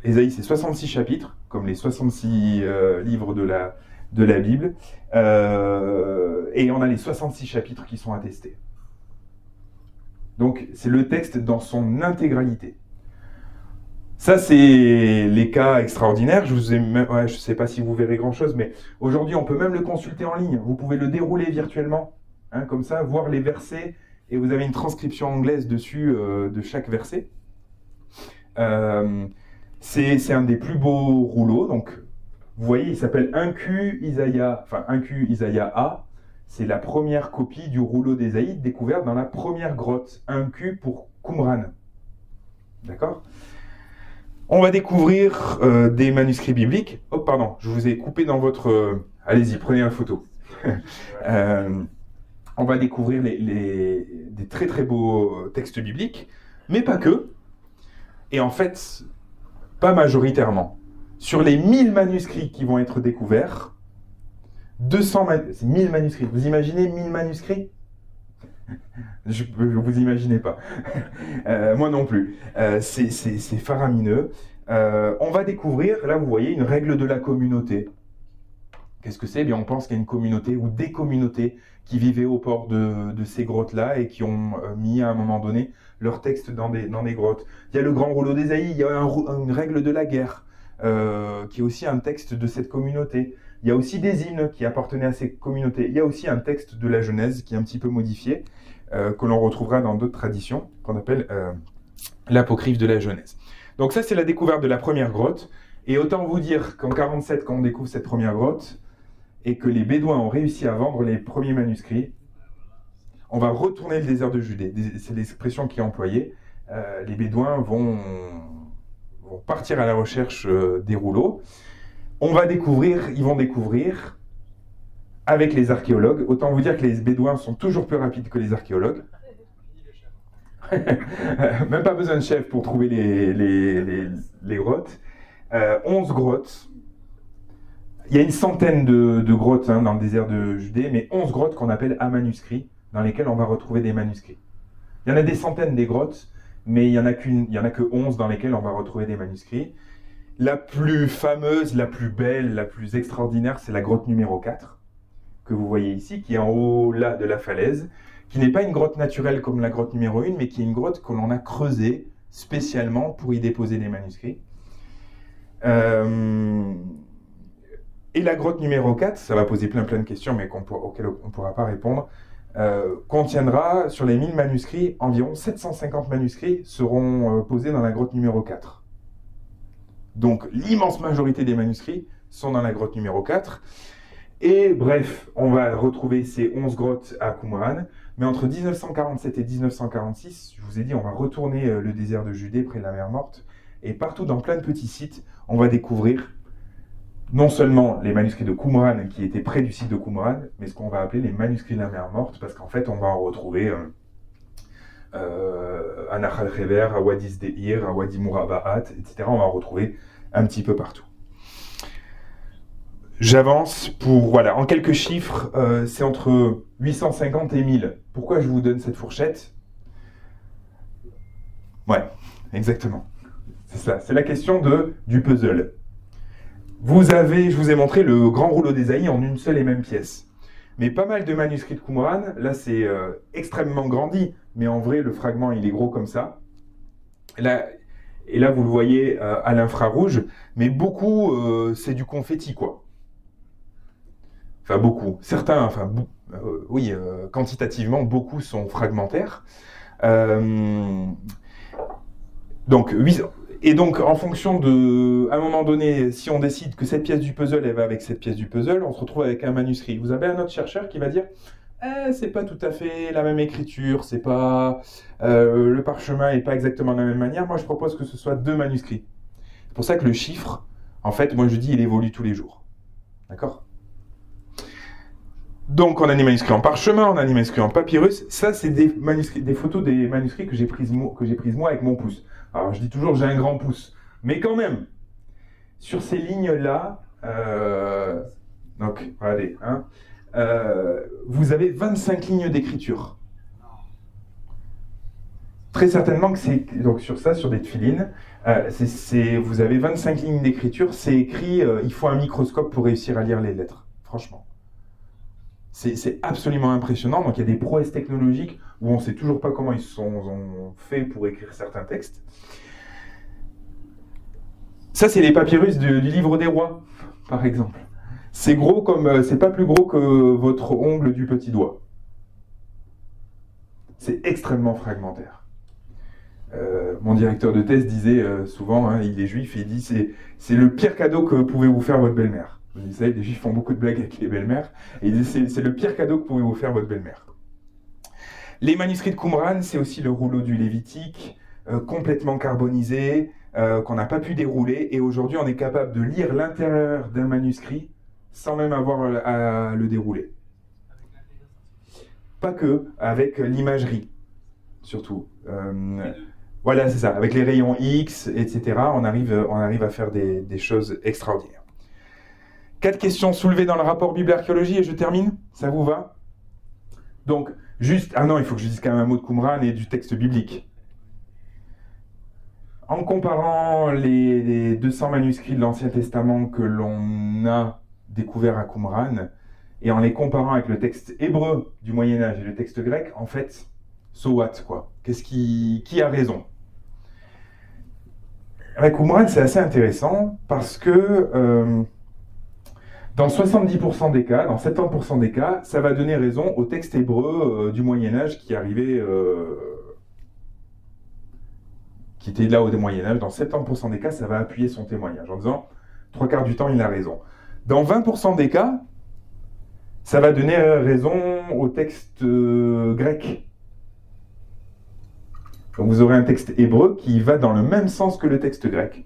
Ésaïe c'est 66 chapitres, comme les 66 livres de la Bible, et on a les 66 chapitres qui sont attestés. Donc c'est le texte dans son intégralité. Ça c'est les cas extraordinaires. Je ne sais pas si vous verrez grand chose, mais aujourd'hui on peut même le consulter en ligne. Vous pouvez le dérouler virtuellement, hein, comme ça, voir les versets et vous avez une transcription anglaise dessus de chaque verset. C'est un des plus beaux rouleaux, donc vous voyez, il s'appelle 1Q Isaïa, enfin 1Q Isaïa A. C'est la première copie du rouleau d'Ésaïe découverte dans la première grotte. 1Q pour Qumran. D'accord? On va découvrir des manuscrits bibliques. Oh, pardon, je vous ai coupé dans votre... allez-y, prenez la photo. On va découvrir des très très beaux textes bibliques, mais pas que. Et en fait, pas majoritairement. Sur les 1000 manuscrits qui vont être découverts, 1000 manuscrits. Vous imaginez 1000 manuscrits? Je ne vous imaginez pas. Moi non plus. C'est faramineux. On va découvrir, là vous voyez, une règle de la communauté. Qu'est-ce que c'est? Eh bien, on pense qu'il y a une communauté ou des communautés qui vivaient au port de ces grottes-là et qui ont mis à un moment donné leurs textes dans des grottes. Il y a le grand rouleau d'Ésaïe, il y a une règle de la guerre, qui est aussi un texte de cette communauté. Il y a aussi des hymnes qui appartenaient à ces communautés. Il y a aussi un texte de la Genèse qui est un petit peu modifié, que l'on retrouvera dans d'autres traditions, qu'on appelle l'apocryphe de la Genèse. Donc ça, c'est la découverte de la première grotte. Et autant vous dire qu'en 47, quand on découvre cette première grotte, et que les Bédouins ont réussi à vendre les premiers manuscrits, on va retourner le désert de Judée. C'est l'expression qui est employée. Les Bédouins vont partir à la recherche des rouleaux. Ils vont découvrir avec les archéologues. Autant vous dire que les Bédouins sont toujours plus rapides que les archéologues. Même pas besoin de chef pour trouver les grottes. 11 grottes. Il y a une centaine de grottes dans le désert de Judée, mais 11 grottes qu'on appelle à manuscrits, dans lesquelles on va retrouver des manuscrits. Il y en a des centaines des grottes, mais il n'y en a que 11 dans lesquelles on va retrouver des manuscrits. La plus fameuse, la plus belle, la plus extraordinaire, c'est la grotte numéro 4, que vous voyez ici, qui est en haut là de la falaise, qui n'est pas une grotte naturelle comme la grotte numéro 1, mais qui est une grotte que l'on a creusée spécialement pour y déposer des manuscrits. Et la grotte numéro 4, ça va poser plein de questions, mais auxquelles on ne pourra pas répondre, contiendra, sur les 1000 manuscrits, environ 750 manuscrits seront posés dans la grotte numéro 4. Donc l'immense majorité des manuscrits sont dans la grotte numéro 4. Et bref, on va retrouver ces 11 grottes à Qumran, mais entre 1947 et 1946, je vous ai dit, on va retourner le désert de Judée près de la mer Morte, et partout dans plein de petits sites, on va découvrir non seulement les manuscrits de Qumran qui étaient près du site de Qumran, mais ce qu'on va appeler les manuscrits de la mer Morte, parce qu'en fait on va en retrouver à Nahal Hever, à Wadi Sdeir, à Wadi Mourabaat, etc. On va en retrouver un petit peu partout. J'avance pour, voilà, en quelques chiffres, c'est entre 850 et 1000. Pourquoi je vous donne cette fourchette? Ouais, exactement. C'est ça, c'est la question du puzzle. Je vous ai montré le grand rouleau d'Ésaïe en une seule et même pièce. Mais pas mal de manuscrits de Qumran, là c'est extrêmement grandi, mais en vrai le fragment il est gros comme ça. Et là vous le voyez à l'infrarouge, mais beaucoup c'est du confetti quoi. Enfin beaucoup, certains, enfin oui, quantitativement beaucoup sont fragmentaires. Donc en fonction de, à un moment donné, si on décide que cette pièce du puzzle, elle va avec cette pièce du puzzle, on se retrouve avec un manuscrit. Vous avez un autre chercheur qui va dire, c'est pas tout à fait la même écriture, c'est pas, le parchemin est pas exactement de la même manière. Moi, je propose que ce soit 2 manuscrits. C'est pour ça que le chiffre, en fait, moi je dis, il évolue tous les jours. D'accord? Donc, on a des manuscrits en parchemin, on a des manuscrits en papyrus. Ça, c'est des photos des manuscrits que j'ai prises moi avec mon pouce. Alors, je dis toujours, j'ai un grand pouce. Mais quand même, sur ces lignes-là, donc, regardez, hein, vous avez 25 lignes d'écriture. Très certainement que c'est, donc sur ça, sur des tefilines, vous avez 25 lignes d'écriture, c'est écrit, il faut un microscope pour réussir à lire les lettres, franchement. C'est absolument impressionnant. Donc il y a des prouesses technologiques où on ne sait toujours pas comment ils ont fait pour écrire certains textes. Ça, c'est les papyrus du livre des rois, par exemple. C'est gros comme, c'est pas plus gros que votre ongle du petit doigt. C'est extrêmement fragmentaire. Mon directeur de thèse disait souvent, hein, il est juif, et il dit c'est le pire cadeau que pouvait vous faire votre belle-mère. Vous savez, les juifs font beaucoup de blagues avec les belles-mères, et il dit c'est le pire cadeau que pouvait vous faire votre belle-mère. Les manuscrits de Qumran, c'est aussi le rouleau du Lévitique, complètement carbonisé, qu'on n'a pas pu dérouler, et aujourd'hui on est capable de lire l'intérieur d'un manuscrit sans même avoir à le dérouler. Pas que, avec l'imagerie, surtout. Voilà, c'est ça, avec les rayons X, etc., on arrive à faire des choses extraordinaires. 4 questions soulevées dans le rapport Bible-Archéologie, et je termine, ça vous va? Donc, juste, ah non, il faut que je dise quand même un mot de Qumran et du texte biblique. En comparant les 200 manuscrits de l'Ancien Testament que l'on a découverts à Qumran, et en les comparant avec le texte hébreu du Moyen-Âge et le texte grec, en fait, so what, quoi? Qui a raison? Avec Qumran, c'est assez intéressant parce que dans 70% des cas, dans 70% des cas, ça va donner raison au texte hébreu du Moyen-Âge qui arrivait, qui était là au Moyen-Âge. Dans 70% des cas, ça va appuyer son témoignage en disant 3/4 du temps, il a raison. Dans 20% des cas, ça va donner raison au texte grec. Donc vous aurez un texte hébreu qui va dans le même sens que le texte grec.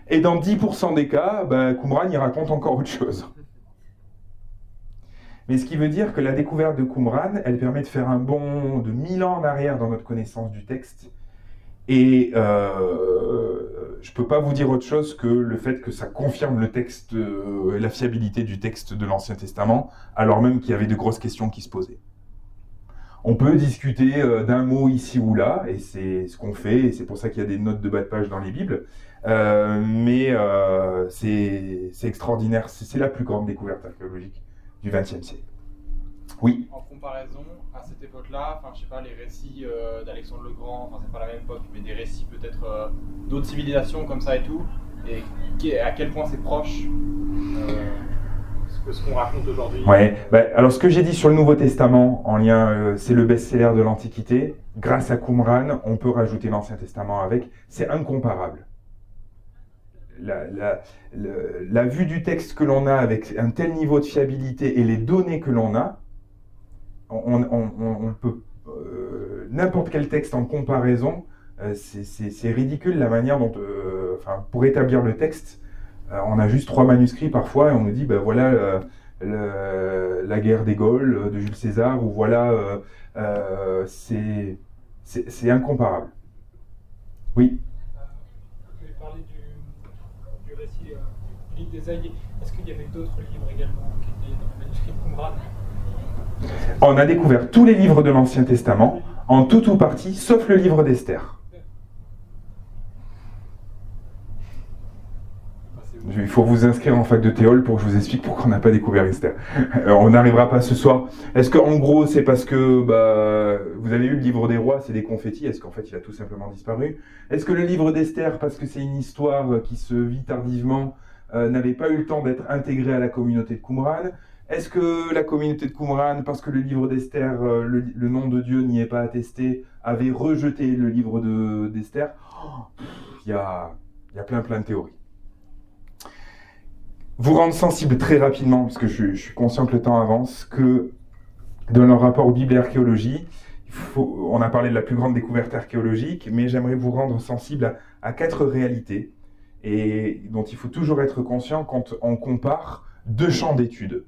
Et dans 10% des cas, Qumran y raconte encore autre chose. Mais ce qui veut dire que la découverte de Qumran, elle permet de faire un bond de 1000 ans en arrière dans notre connaissance du texte. Et je ne peux pas vous dire autre chose que le fait que ça confirme le texte, la fiabilité du texte de l'Ancien Testament, alors même qu'il y avait de grosses questions qui se posaient. On peut discuter d'un mot ici ou là, et c'est ce qu'on fait, et c'est pour ça qu'il y a des notes de bas de page dans les Bibles, mais c'est extraordinaire, c'est la plus grande découverte archéologique du XXe siècle. Oui. En comparaison, à cette époque-là, enfin je sais pas, les récits d'Alexandre le Grand, enfin c'est pas la même époque, mais des récits peut-être d'autres civilisations comme ça et tout, et à quel point c'est proche ce qu'on raconte aujourd'hui. Ouais, alors ce que j'ai dit sur le Nouveau Testament, en lien, c'est le best-seller de l'Antiquité. Grâce à Qumran, on peut rajouter l'Ancien Testament avec. C'est incomparable. La vue du texte que l'on a avec un tel niveau de fiabilité et les données que l'on a, on peut n'importe quel texte en comparaison, c'est ridicule la manière dont, pour établir le texte, on a juste 3 manuscrits parfois et on nous dit, voilà la guerre des Gaules de Jules César, ou voilà, c'est incomparable. Oui. Vous avez parlé du récit du livre d'Ésaïe. Est-ce qu'il y avait d'autres livres également qui étaient dans le manuscrit de Qumran? On a découvert tous les livres de l'Ancien Testament, en tout ou partie, sauf le livre d'Esther. Il faut vous inscrire en fac de théol pour que je vous explique pourquoi on n'a pas découvert Esther. On n'arrivera pas ce soir. Est-ce qu'en gros, c'est parce que vous avez eu le livre des rois, c'est des confettis? Est-ce qu'en fait, il a tout simplement disparu? Est-ce que le livre d'Esther, parce que c'est une histoire qui se vit tardivement, n'avait pas eu le temps d'être intégré à la communauté de Qumran? Est-ce que la communauté de Qumran, parce que le livre d'Esther, le nom de Dieu n'y est pas attesté, avait rejeté le livre d'Esther? Il y a plein de théories. Vous rendre sensible très rapidement, parce que je suis conscient que le temps avance, que dans le rapport Bible et archéologie, on a parlé de la plus grande découverte archéologique, mais j'aimerais vous rendre sensible à 4 réalités, et dont il faut toujours être conscient quand on compare 2 champs d'études.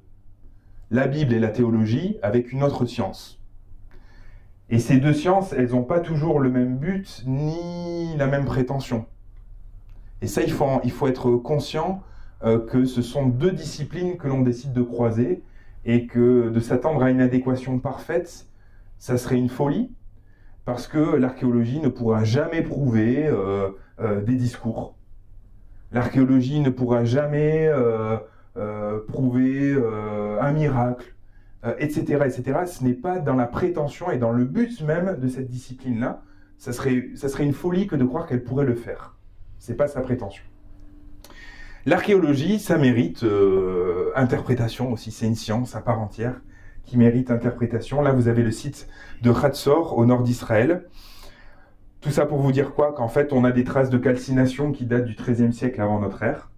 La Bible et la théologie avec une autre science. Et ces 2 sciences, elles n'ont pas toujours le même but, ni la même prétention. Et ça, il faut être conscient que ce sont 2 disciplines que l'on décide de croiser, et que de s'attendre à une adéquation parfaite, ça serait une folie, parce que l'archéologie ne pourra jamais prouver des discours. L'archéologie ne pourra jamais prouver un miracle, etc., etc. Ce n'est pas dans la prétention et dans le but même de cette discipline-là. Ça serait une folie que de croire qu'elle pourrait le faire. Ce n'est pas sa prétention. L'archéologie, ça mérite interprétation aussi, c'est une science à part entière qui méritent interprétation. Là, vous avez le site de Hatzor, au nord d'Israël. Tout ça pour vous dire quoi? Qu'en fait, on a des traces de calcination qui datent du XIIIe siècle avant notre ère.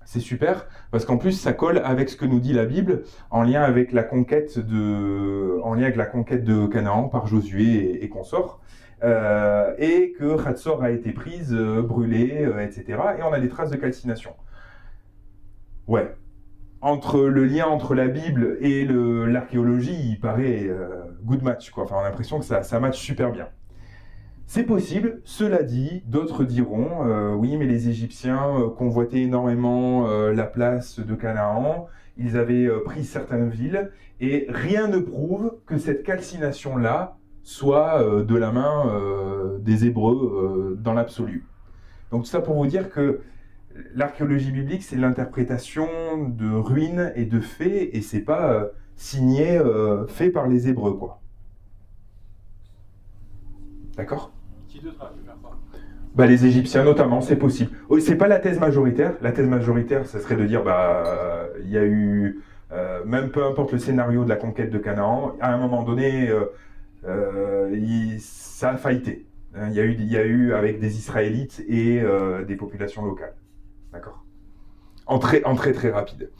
C'est super, parce qu'en plus, ça colle avec ce que nous dit la Bible, en lien avec la conquête de Canaan par Josué et consorts. Et que Hatzor a été prise, brûlée, etc. Et on a des traces de calcination. Ouais. Le lien entre la Bible et l'archéologie, il paraît good match, quoi. Enfin, on a l'impression que ça match super bien. C'est possible, cela dit, d'autres diront, oui, mais les Égyptiens convoitaient énormément la place de Canaan, ils avaient pris certaines villes, et rien ne prouve que cette calcination-là soit de la main des Hébreux dans l'absolu. Donc tout ça pour vous dire que l'archéologie biblique, c'est l'interprétation de ruines et de faits, et c'est pas signé, fait par les Hébreux, quoi. D'accord? Qui d'autre a pu faire ça? Bah, les Égyptiens notamment, c'est possible. C'est pas la thèse majoritaire. La thèse majoritaire, ça serait de dire, il y a eu, même peu importe le scénario de la conquête de Canaan, à un moment donné, ça a faillité. Il y a eu avec des Israélites et des populations locales. D'accord? En très rapide.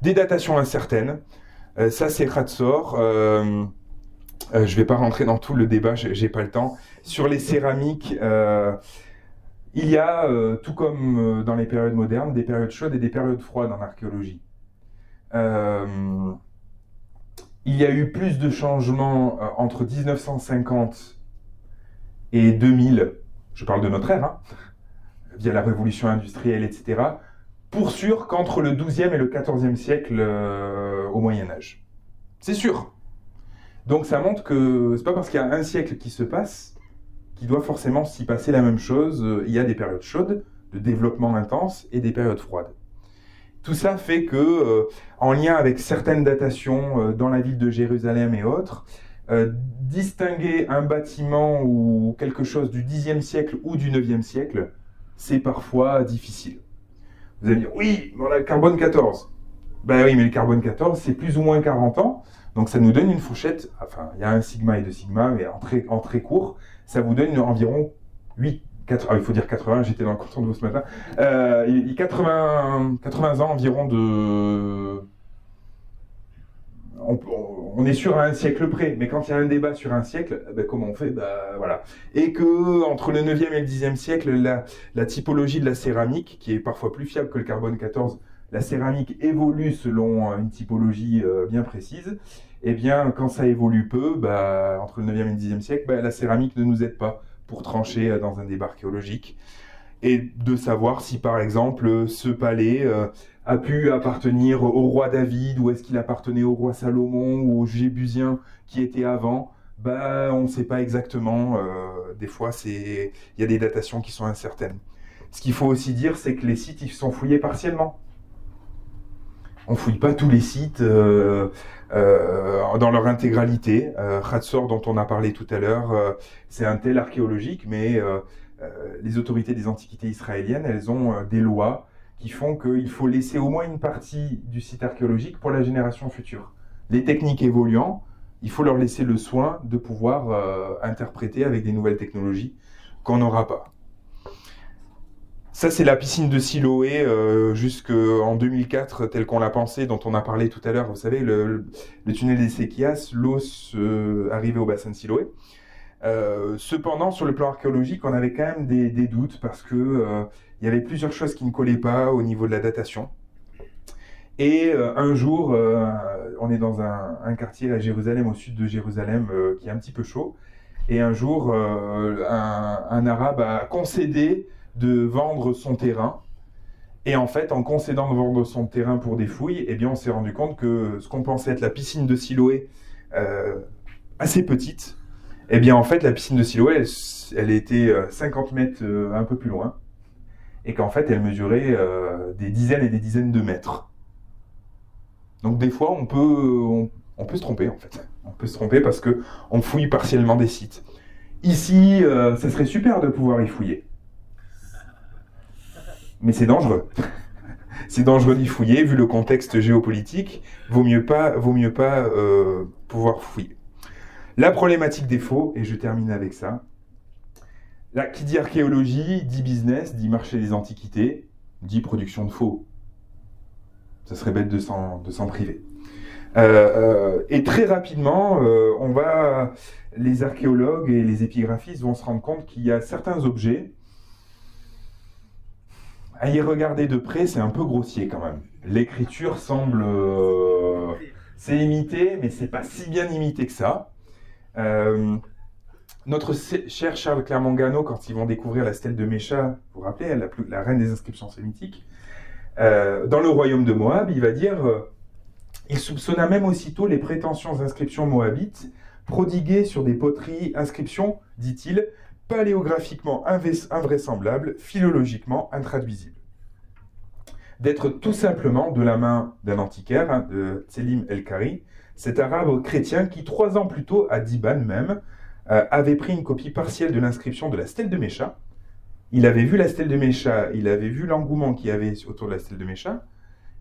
Des datations incertaines. Ça, c'est Hatzor. Je ne vais pas rentrer dans tout le débat, j'ai pas le temps. Sur les céramiques, il y a, tout comme dans les périodes modernes, des périodes chaudes et des périodes froides en archéologie. Il y a eu plus de changements entre 1950 et 2000, je parle de notre ère, hein, via la révolution industrielle, etc., pour sûr qu'entre le XIIe et le XIVe siècle au Moyen-Âge. C'est sûr. Donc ça montre que c'est pas parce qu'il y a un siècle qui se passe qu'il doit forcément s'y passer la même chose. Il y a des périodes chaudes, de développement intense, et des périodes froides. Tout ça fait que, en lien avec certaines datations dans la ville de Jérusalem et autres, distinguer un bâtiment ou quelque chose du Xe siècle ou du IXe siècle, c'est parfois difficile. Vous allez me dire, oui, mais on a le carbone 14. Ben oui, mais le carbone 14, c'est plus ou moins 40 ans. Donc ça nous donne une fourchette, enfin il y a un sigma et deux sigma, mais en très court, ça vous donne environ 8, 4, il faut dire 80, j'étais dans le canton de vous ce matin, 80 ans environ de... On est sûr à un siècle près, mais quand il y a un débat sur un siècle, ben, comment on fait? Voilà. Et que entre le 9e et le 10e siècle, la typologie de la céramique, qui est parfois plus fiable que le carbone 14, la céramique évolue selon une typologie bien précise, et bien quand ça évolue peu, entre le 9e et le 10e siècle, la céramique ne nous aide pas pour trancher dans un débat archéologique. Et de savoir si par exemple ce palais a pu appartenir au roi David, ou est-ce qu'il appartenait au roi Salomon ou aux Jébusiens qui étaient avant, on ne sait pas exactement. Des fois, il y a des datations qui sont incertaines. Ce qu'il faut aussi dire, c'est que les sites ils sont fouillés partiellement. On ne fouille pas tous les sites dans leur intégralité. Hatzor, dont on a parlé tout à l'heure, c'est un tel archéologique, mais les autorités des antiquités israéliennes, elles ont des lois qui font qu'il faut laisser au moins une partie du site archéologique pour la génération future. Les techniques évoluant, il faut leur laisser le soin de pouvoir interpréter avec des nouvelles technologies qu'on n'aura pas. Ça, c'est la piscine de Siloé jusqu'en 2004, telle qu'on l'a pensée, dont on a parlé tout à l'heure. Vous savez, le tunnel d'Ézéchias, l'eau arrivait au bassin de Siloé. Cependant, sur le plan archéologique, on avait quand même des doutes parce que il y avait plusieurs choses qui ne collaient pas au niveau de la datation. Et un jour, on est dans un quartier à Jérusalem, au sud de Jérusalem, qui est un petit peu chaud. Et un jour, un Arabe a concédé de vendre son terrain. Et en fait, en concédant de vendre son terrain pour des fouilles, eh bien, on s'est rendu compte que ce qu'on pensait être la piscine de Siloé, assez petite, eh bien, en fait, la piscine de Siloé, elle était 50 mètres un peu plus loin. Et qu'en fait, elle mesurait des dizaines et des dizaines de mètres. Donc, des fois, on peut se tromper, en fait. On peut se tromper parce qu'on fouille partiellement des sites. Ici, ça serait super de pouvoir y fouiller. Mais c'est dangereux. c'est dangereux d'y fouiller, vu le contexte géopolitique, vaut mieux pas pouvoir fouiller. La problématique des faux, et je termine avec ça. Là, qui dit archéologie, dit business, dit marché des antiquités, dit production de faux. Ça serait bête de s'en priver. Et très rapidement, les archéologues et les épigraphistes vont se rendre compte qu'il y a certains objets, à y regarder de près, c'est un peu grossier quand même. L'écriture semble... c'est imité, mais c'est pas si bien imité que ça. Notre cher Charles Clermont-Ganneau, quand ils vont découvrir la stèle de Mécha, vous vous rappelez, la reine des inscriptions sémitiques, dans le royaume de Moab, il va dire... il soupçonna même aussitôt les prétentions inscriptions moabites, prodiguées sur des poteries, inscriptions, dit-il, paléographiquement invraisemblables, philologiquement intraduisibles. D'être tout simplement de la main d'un antiquaire, de Tselim el-Kari, cet arabe chrétien qui, 3 ans plus tôt, à Diban même, avait pris une copie partielle de l'inscription de la stèle de Mécha. Il avait vu la stèle de Mécha, il avait vu l'engouement qu'il y avait autour de la stèle de Mécha,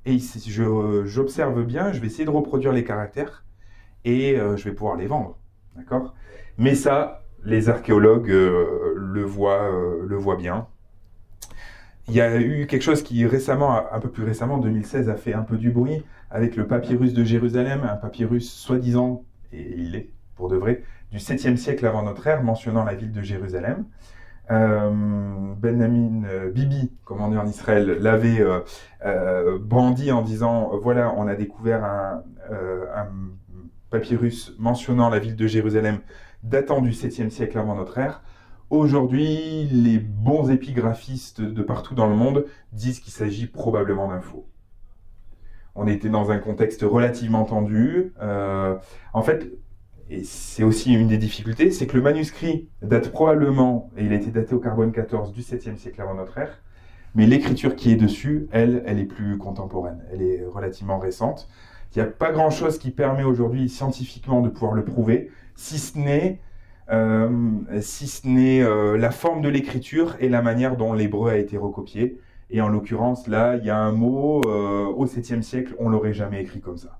et j'observe bien, je vais essayer de reproduire les caractères, et je vais pouvoir les vendre. D'accord ? Mais ça, les archéologues le voient bien. Il y a eu quelque chose qui un peu plus récemment, en 2016, a fait un peu du bruit, avec le papyrus de Jérusalem, un papyrus soi-disant, et il l'est, pour de vrai, du 7e siècle avant notre ère, mentionnant la ville de Jérusalem. Benjamin Bibi, commandeur en Israël, l'avait brandi en disant voilà, on a découvert un papyrus mentionnant la ville de Jérusalem datant du 7e siècle avant notre ère. Aujourd'hui, les bons épigraphistes de partout dans le monde disent qu'il s'agit probablement d'un faux. On était dans un contexte relativement tendu. En fait, et c'est aussi une des difficultés, c'est que le manuscrit date probablement, et il a été daté au carbone 14 du 7e siècle avant notre ère, mais l'écriture qui est dessus, elle est plus contemporaine, elle est relativement récente. Il n'y a pas grand-chose qui permet aujourd'hui scientifiquement de pouvoir le prouver, si ce n'est la forme de l'écriture et la manière dont l'hébreu a été recopié. Et en l'occurrence, là, il y a un mot, au 7e siècle, on ne l'aurait jamais écrit comme ça.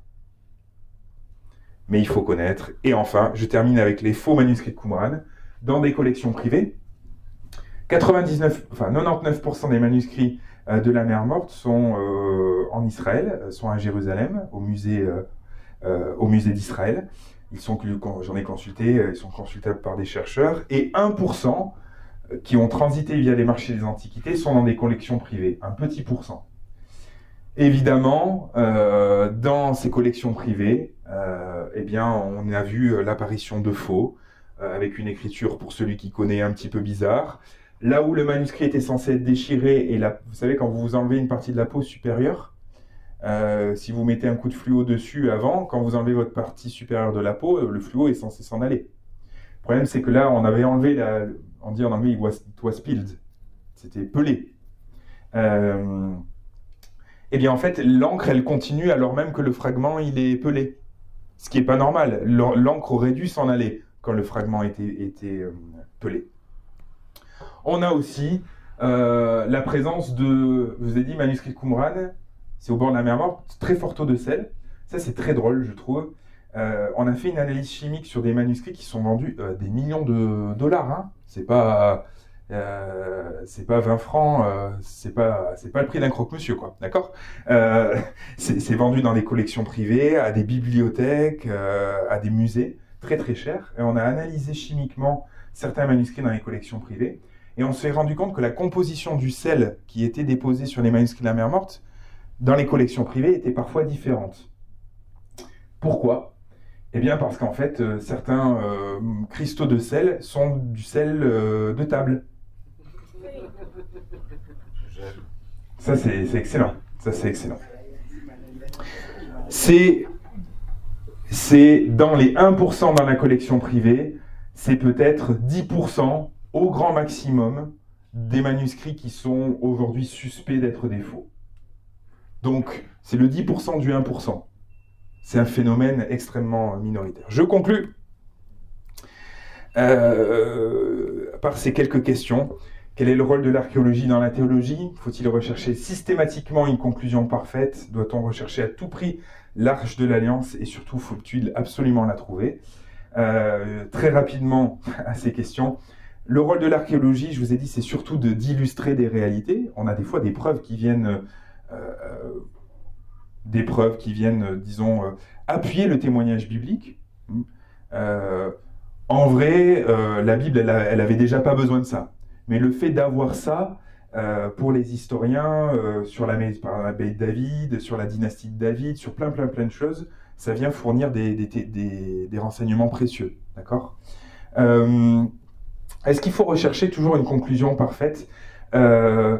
Mais il faut connaître. Et enfin, je termine avec les faux manuscrits de Qumran dans des collections privées. 99% des manuscrits de la mer Morte sont en Israël, sont à Jérusalem, au musée d'Israël. J'en ai consulté, ils sont consultables par des chercheurs. Et 1% qui ont transité via les marchés des antiquités sont dans des collections privées. Un petit pourcent. Évidemment, dans ces collections privées, eh bien, on a vu l'apparition de faux, avec une écriture, pour celui qui connaît, un petit peu bizarre. Là où le manuscrit était censé être déchiré, et là, vous savez, quand vous enlevez une partie de la peau supérieure, si vous mettez un coup de fluo dessus avant, quand vous enlevez votre partie supérieure de la peau, le fluo est censé s'en aller. Le problème, c'est que là, on avait enlevé, on dit en anglais, it was spilled. C'était pelé. Eh bien, en fait, l'encre, elle continue alors même que le fragment, il est pelé. Ce qui n'est pas normal. L'encre aurait dû s'en aller quand le fragment était pelé. On a aussi la présence de, je vous ai dit, manuscrit de Qumran, c'est au bord de la mer Morte, très fort taux de sel. Ça, c'est très drôle, je trouve. On a fait une analyse chimique sur des manuscrits qui sont vendus des millions de dollars. Hein. C'est pas 20 francs, c'est pas le prix d'un croque-monsieur, quoi. D'accord ? C'est vendu dans des collections privées, à des bibliothèques, à des musées, très très cher. Et on a analysé chimiquement certains manuscrits dans les collections privées. Et on s'est rendu compte que la composition du sel qui était déposé sur les manuscrits de la mer Morte, dans les collections privées, était parfois différente. Pourquoi ? Eh bien parce qu'en fait, certains cristaux de sel sont du sel de table. Ça, c'est excellent. Ça, c'est excellent. C'est dans les 1% dans la collection privée, c'est peut-être 10% au grand maximum des manuscrits qui sont aujourd'hui suspects d'être des faux. Donc, c'est le 10% du 1%. C'est un phénomène extrêmement minoritaire. Je conclus par ces quelques questions. Quel est le rôle de l'archéologie dans la théologie? Faut-il rechercher systématiquement une conclusion parfaite? Doit-on rechercher à tout prix l'arche de l'Alliance? Et surtout, faut-il absolument la trouver? Très rapidement à ces questions, le rôle de l'archéologie, je vous ai dit, c'est surtout d'illustrer des réalités. On a des fois des preuves qui viennent, disons, appuyer le témoignage biblique. En vrai, la Bible, elle avait déjà pas besoin de ça. Mais le fait d'avoir ça, pour les historiens, sur par l'abbaye de David, sur la dynastie de David, sur plein de choses, ça vient fournir des renseignements précieux. D'accord ? Est-ce qu'il faut rechercher toujours une conclusion parfaite? Il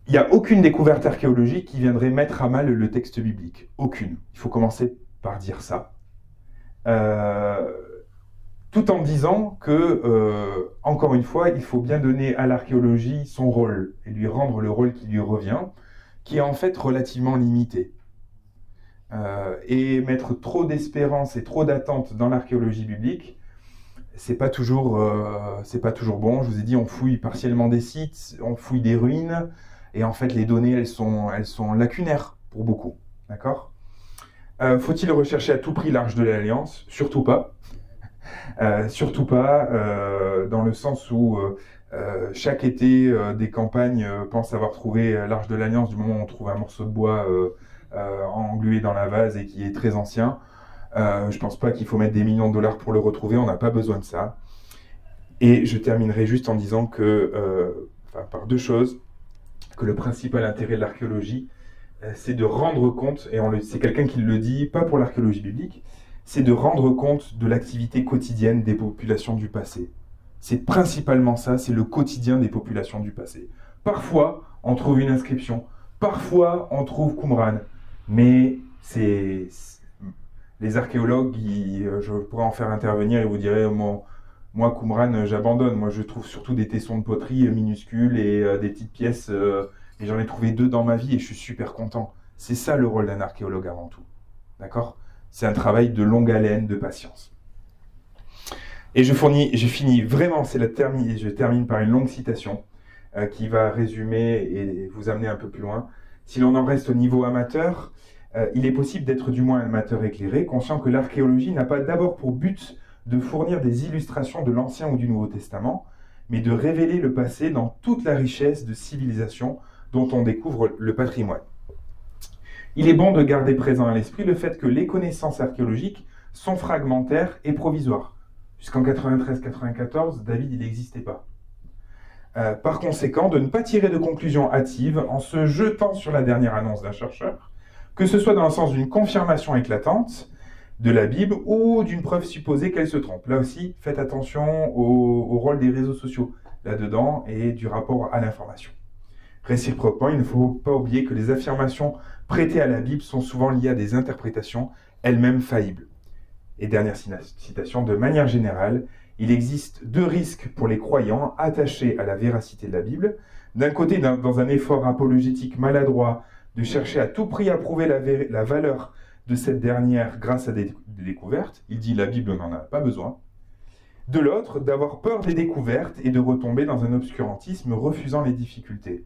n'y a aucune découverte archéologique qui viendrait mettre à mal le texte biblique. Aucune. Il faut commencer par dire ça. Tout en disant que, encore une fois, il faut bien donner à l'archéologie son rôle et lui rendre le rôle qui lui revient, qui est en fait relativement limité. Et mettre trop d'espérance et trop d'attente dans l'archéologie biblique, c'est pas toujours bon. Je vous ai dit, on fouille partiellement des sites, on fouille des ruines, et en fait, les données, elles sont lacunaires pour beaucoup. D'accord ? Faut-il rechercher à tout prix l'arche de l'Alliance? Surtout pas. Surtout pas, dans le sens où chaque été, des campagnes pensent avoir trouvé l'arche de l'Alliance du moment où on trouve un morceau de bois englué dans la vase et qui est très ancien. Je pense pas qu'il faut mettre des millions de dollars pour le retrouver, on n'a pas besoin de ça. Et je terminerai juste en disant que, par deux choses, que le principal intérêt de l'archéologie, c'est de rendre compte, et c'est quelqu'un qui le dit, pas pour l'archéologie biblique, c'est de rendre compte de l'activité quotidienne des populations du passé. C'est principalement ça, c'est le quotidien des populations du passé. Parfois, on trouve une inscription, parfois, on trouve Qumran, mais les archéologues, je pourrais en faire intervenir et vous direz, moi Qumran, j'abandonne. Moi, je trouve surtout des tessons de poterie minuscules et des petites pièces, et j'en ai trouvé 2 dans ma vie et je suis super content. C'est ça le rôle d'un archéologue avant tout. D'accord ? C'est un travail de longue haleine, de patience. Et je finis vraiment, je termine par une longue citation qui va résumer et vous amener un peu plus loin. Si l'on en reste au niveau amateur, il est possible d'être du moins amateur éclairé, conscient que l'archéologie n'a pas d'abord pour but de fournir des illustrations de l'Ancien ou du Nouveau Testament, mais de révéler le passé dans toute la richesse de civilisation dont on découvre le patrimoine. Il est bon de garder présent à l'esprit le fait que les connaissances archéologiques sont fragmentaires et provisoires, puisqu'en 93-94, David, il n'existait pas. Par conséquent, de ne pas tirer de conclusions hâtives en se jetant sur la dernière annonce d'un chercheur, que ce soit dans le sens d'une confirmation éclatante de la Bible ou d'une preuve supposée qu'elle se trompe. Là aussi, faites attention au rôle des réseaux sociaux là-dedans et du rapport à l'information. Réciproquement, il ne faut pas oublier que les affirmations prêtées à la Bible sont souvent liées à des interprétations elles-mêmes faillibles. Et dernière citation, de manière générale, il existe 2 risques pour les croyants attachés à la véracité de la Bible. D'un côté, dans un effort apologétique maladroit, de chercher à tout prix à prouver la valeur de cette dernière grâce à des découvertes. Il dit la Bible n'en a pas besoin. De l'autre, d'avoir peur des découvertes et de retomber dans un obscurantisme refusant les difficultés.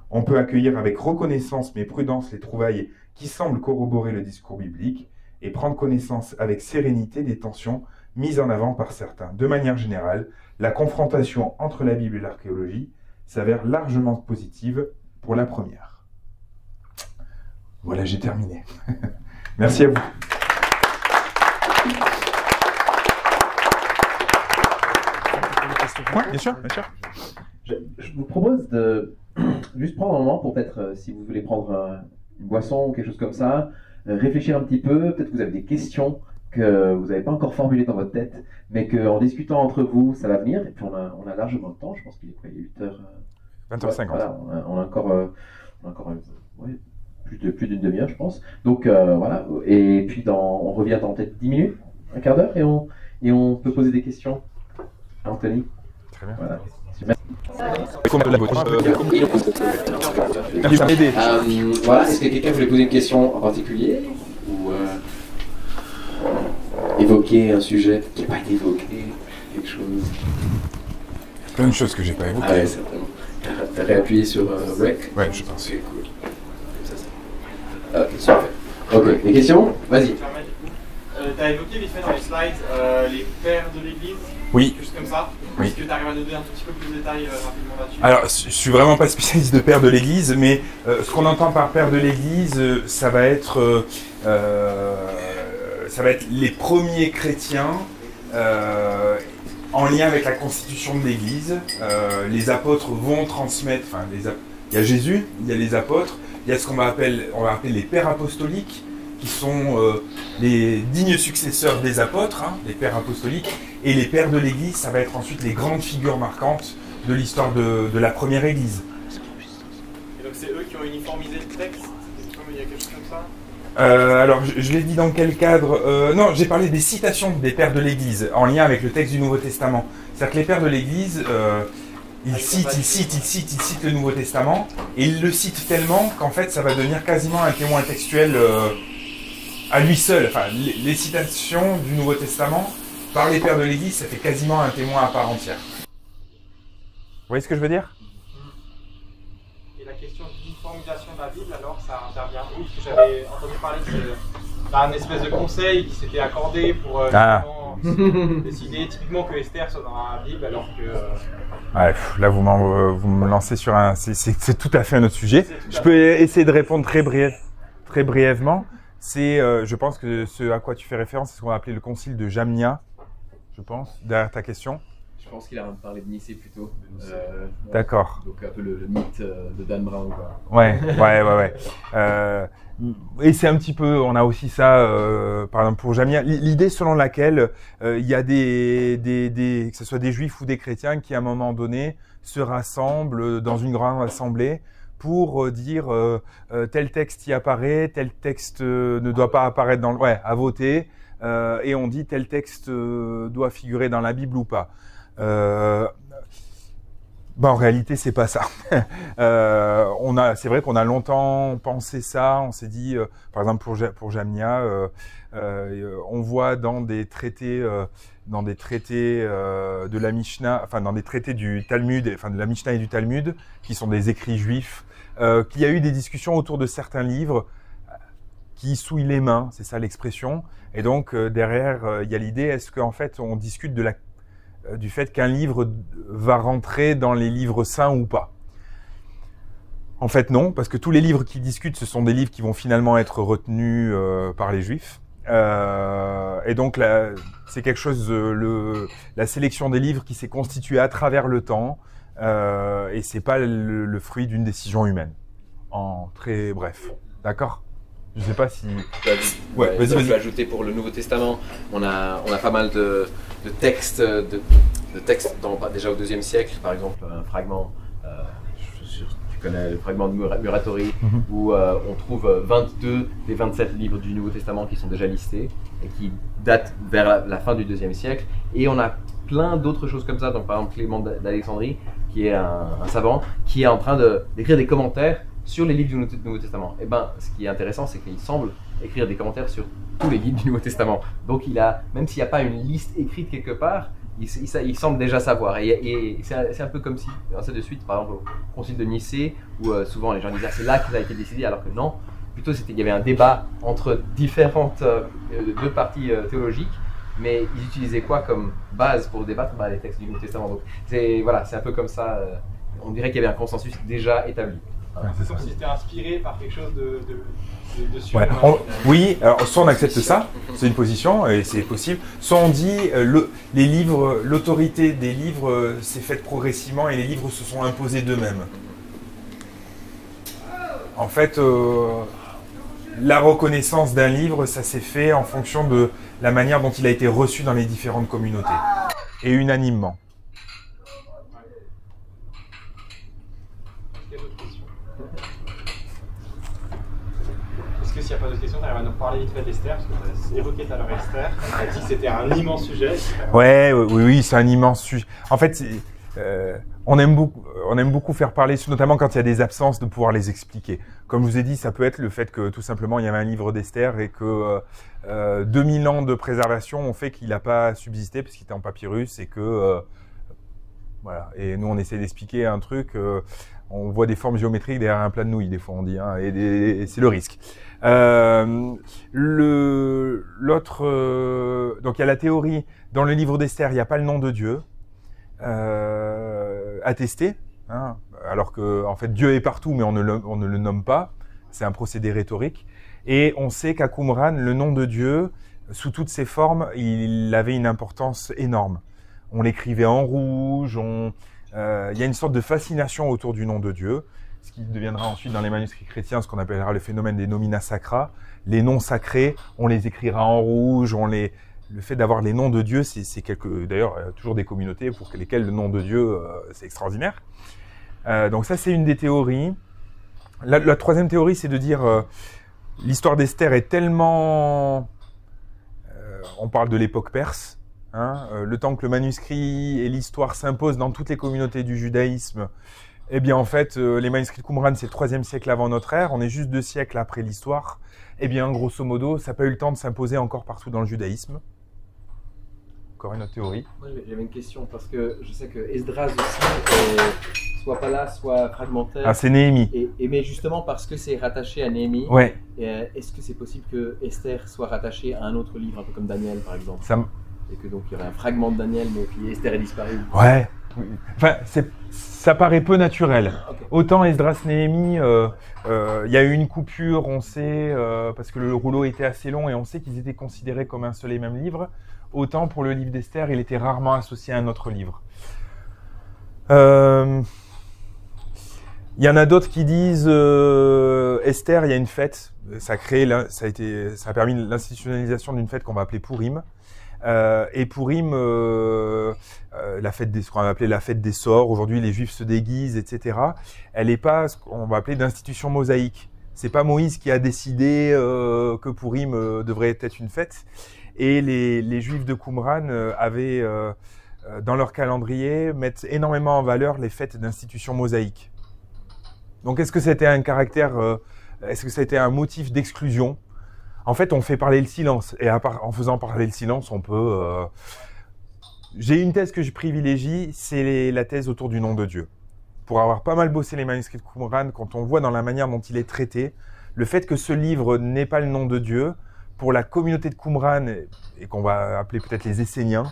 On peut accueillir avec reconnaissance mais prudence les trouvailles qui semblent corroborer le discours biblique et prendre connaissance avec sérénité des tensions mises en avant par certains. De manière générale, la confrontation entre la Bible et l'archéologie s'avère largement positive pour la première. Voilà, j'ai terminé. Merci à vous. Oui, bien sûr, bien sûr. Je vous propose de juste prendre un moment pour peut-être, si vous voulez prendre une boisson ou quelque chose comme ça, réfléchir un petit peu. Peut-être que vous avez des questions que vous n'avez pas encore formulées dans votre tête, mais qu'en discutant entre vous, ça va venir. Et puis on a largement le temps, je pense qu'il est quoi, il est 8h... 20h50. Voilà, on a encore ouais, plus d'une demi-heure, je pense. Donc voilà, et puis on revient dans peut-être 10 minutes, un quart d'heure, et on peut poser des questions à Anthony. Très bien. Voilà. Super. Voilà, est-ce que quelqu'un voulait poser une question en particulier ou évoquer un sujet qui n'a pas été évoqué, quelque chose? plein de choses que j'ai pas évoquées. Ah ouais, certainement. T'as réappuyé sur Rec? Ouais, je pense. Ok, cool. Ah, ok, super. Ok, les questions? Vas-y. Tu as évoqué vite fait dans les slides les pères de l'Église, Oui. juste comme ça. Oui. Est-ce que tu arrives à nous donner un tout petit peu plus de détails rapidement là-dessus? Alors, je suis vraiment pas spécialiste de père de l'Église, mais ce qu'on entend par père de l'Église, ça va être les premiers chrétiens en lien avec la constitution de l'Église. Les apôtres vont transmettre, il y a Jésus, il y a les apôtres, il y a ce on va appeler les pères apostoliques, qui sont les dignes successeurs des apôtres, les pères apostoliques, et les pères de l'Église, ça va être ensuite les grandes figures marquantes de l'histoire de la première Église. Et donc c'est eux qui ont uniformisé le texte? Il y a quelque chose comme ça? Alors, je l'ai dit dans quel cadre? Non, j'ai parlé des citations des pères de l'Église, en lien avec le texte du Nouveau Testament. C'est-à-dire que les pères de l'Église, ils citent le Nouveau Testament, et ils le citent tellement qu'en fait, ça va devenir quasiment un témoin textuel à lui seul. Enfin, les citations du Nouveau Testament par les pères de l'Église, ça fait quasiment un témoin à part entière. Vous voyez ce que je veux dire? Et la question d'uniformisation de la Bible, alors, ça intervient où? Parce que j'avais entendu parler d'un espèce de conseil qui s'était accordé pour décider typiquement que Esther soit dans la Bible, alors que... Ouais, là, vous me lancez sur un... C'est tout à fait un autre sujet. Je peux essayer de répondre très brièvement. Je pense que ce à quoi tu fais référence, c'est ce qu'on va appeler le concile de Jamnia, je pense, derrière ta question. Je pense qu'il a parlé de Nicée plutôt. D'accord. Donc un peu le mythe de Dan Brown, quoi. Ouais. Et c'est un petit peu, on a aussi ça, par exemple pour Jamnia, l'idée selon laquelle il y a que ce soit des juifs ou des chrétiens qui à un moment donné se rassemblent dans une grande assemblée pour dire tel texte y apparaît, tel texte ne doit pas apparaître à voter, et on dit tel texte doit figurer dans la Bible ou pas. En réalité, c'est pas ça. C'est vrai qu'on a longtemps pensé ça. On s'est dit, par exemple pour Jamnia, on voit dans des traités de la Mishnah, enfin dans des traités du Talmud, enfin de la Mishnah et du Talmud, qui sont des écrits juifs, qu'il y a eu des discussions autour de certains livres qui souillent les mains, c'est ça l'expression. Et donc derrière, il y a l'idée, est-ce qu'en fait on discute du fait qu'un livre va rentrer dans les livres saints ou pas? En fait non, parce que tous les livres qui discutent, ce sont des livres qui vont finalement être retenus par les juifs. Et donc c'est quelque chose, la sélection des livres qui s'est constituée à travers le temps, et c'est pas le fruit d'une décision humaine. En très bref, d'accord? Je sais pas si... Ouais, vas-y. Je peux ajouter pour le Nouveau Testament, on a pas mal de textes, déjà au IIe siècle, par exemple, un fragment, tu connais le fragment de Muratori, où on trouve 22 des 27 livres du Nouveau Testament qui sont déjà listés et qui datent vers la fin du IIe siècle. Et on a plein d'autres choses comme ça, donc par exemple Clément d'Alexandrie, qui est un savant, qui est en train d'écrire des commentaires sur les livres du Nouveau Testament. Et ce qui est intéressant, c'est qu'il semble écrire des commentaires sur tous les livres du Nouveau Testament. Donc même s'il n'y a pas une liste écrite quelque part, il semble déjà savoir. Et c'est un peu comme si, ainsi de suite, par exemple au concile de Nicée, où souvent les gens disaient c'est là que ça a été décidé, alors que non. Plutôt, il y avait un débat entre différentes deux parties théologiques, mais ils utilisaient quoi comme base pour débattre? Les textes du Nouveau Testament. Donc c'est un peu comme ça. On dirait qu'il y avait un consensus déjà établi. C'est comme si c'était inspiré par quelque chose de oui, alors soit on accepte ça, c'est une position et c'est possible, soit on dit les livres, l'autorité des livres s'est faite progressivement et les livres se sont imposés d'eux-mêmes. En fait, la reconnaissance d'un livre, ça s'est fait en fonction de la manière dont il a été reçu dans les différentes communautés et unanimement. S'il n'y a pas d'autres questions, tu arrives à nous parler vite fait d'Esther, parce que tu as évoqué tout à l'heure Esther, tu as dit que c'était un immense sujet. Oui, c'est un immense sujet. En fait, on aime beaucoup faire parler, notamment quand il y a des absences, de pouvoir les expliquer. Comme je vous ai dit, ça peut être le fait que tout simplement il y avait un livre d'Esther et que 2000 ans de préservation ont fait qu'il n'a pas subsisté parce qu'il était en papyrus et que Voilà. Et nous, on essaie d'expliquer un truc, on voit des formes géométriques derrière un plat de nouilles, des fois on dit, hein, et c'est le risque. Donc il y a la théorie, dans le livre d'Esther, il n'y a pas le nom de Dieu attesté, hein, alors que en fait Dieu est partout, mais on ne le nomme pas. C'est un procédé rhétorique. Et on sait qu'à Qumran, le nom de Dieu, sous toutes ses formes, il avait une importance énorme. On l'écrivait en rouge, il y a une sorte de fascination autour du nom de Dieu, ce qui deviendra ensuite dans les manuscrits chrétiens ce qu'on appellera le phénomène des nomina sacra. Les noms sacrés, on les écrira en rouge, le fait d'avoir les noms de Dieu, c'est d'ailleurs toujours des communautés pour lesquelles le nom de Dieu, c'est extraordinaire. Donc ça, c'est une des théories. La troisième théorie, c'est de dire l'histoire d'Esther est tellement... on parle de l'époque perse, hein, le temps que le manuscrit et l'histoire s'imposent dans toutes les communautés du judaïsme. Eh bien, en fait, les manuscrits de Qumran, c'est le 3e siècle avant notre ère. On est juste 2 siècles après l'histoire. Eh bien, grosso modo, ça n'a pas eu le temps de s'imposer encore partout dans le judaïsme. Encore une autre théorie. Moi, j'avais une question, parce que je sais que Esdras aussi, soit pas là, soit fragmentaire. Ah, c'est Néhémie. Mais justement, parce que c'est rattaché à Néhémie, ouais. Est-ce que c'est possible que Esther soit rattachée à un autre livre, un peu comme Daniel, par exemple, et que donc il y aurait un fragment de Daniel, mais puis Esther est disparue? Ouais. Enfin, ça paraît peu naturel. Okay. Autant Esdras, Néhémie, il y a eu une coupure, on sait, parce que le rouleau était assez long et on sait qu'ils étaient considérés comme un seul et même livre. Autant pour le livre d'Esther, il était rarement associé à un autre livre. Il y en a d'autres qui disent Esther, il y a une fête, ça a permis l'institutionnalisation d'une fête qu'on va appeler Purim. Et Purim, ce qu'on va appeler la fête des sorts, aujourd'hui les Juifs se déguisent, etc. Elle n'est pas ce qu'on va appeler d'institution mosaïque. C'est pas Moïse qui a décidé que Purim devrait être une fête. Et les Juifs de Qumran avaient, dans leur calendrier, mettent énormément en valeur les fêtes d'institution mosaïque. Donc est-ce que c'était un caractère, est-ce que c'était un motif d'exclusion? En fait, on fait parler le silence. Et en faisant parler le silence, on peut... J'ai une thèse que je privilégie, c'est la thèse autour du nom de Dieu. Pour avoir pas mal bossé les manuscrits de Qumran, quand on voit dans la manière dont il est traité, le fait que ce livre n'ait pas le nom de Dieu, pour la communauté de Qumran, et qu'on va appeler peut-être les Esséniens,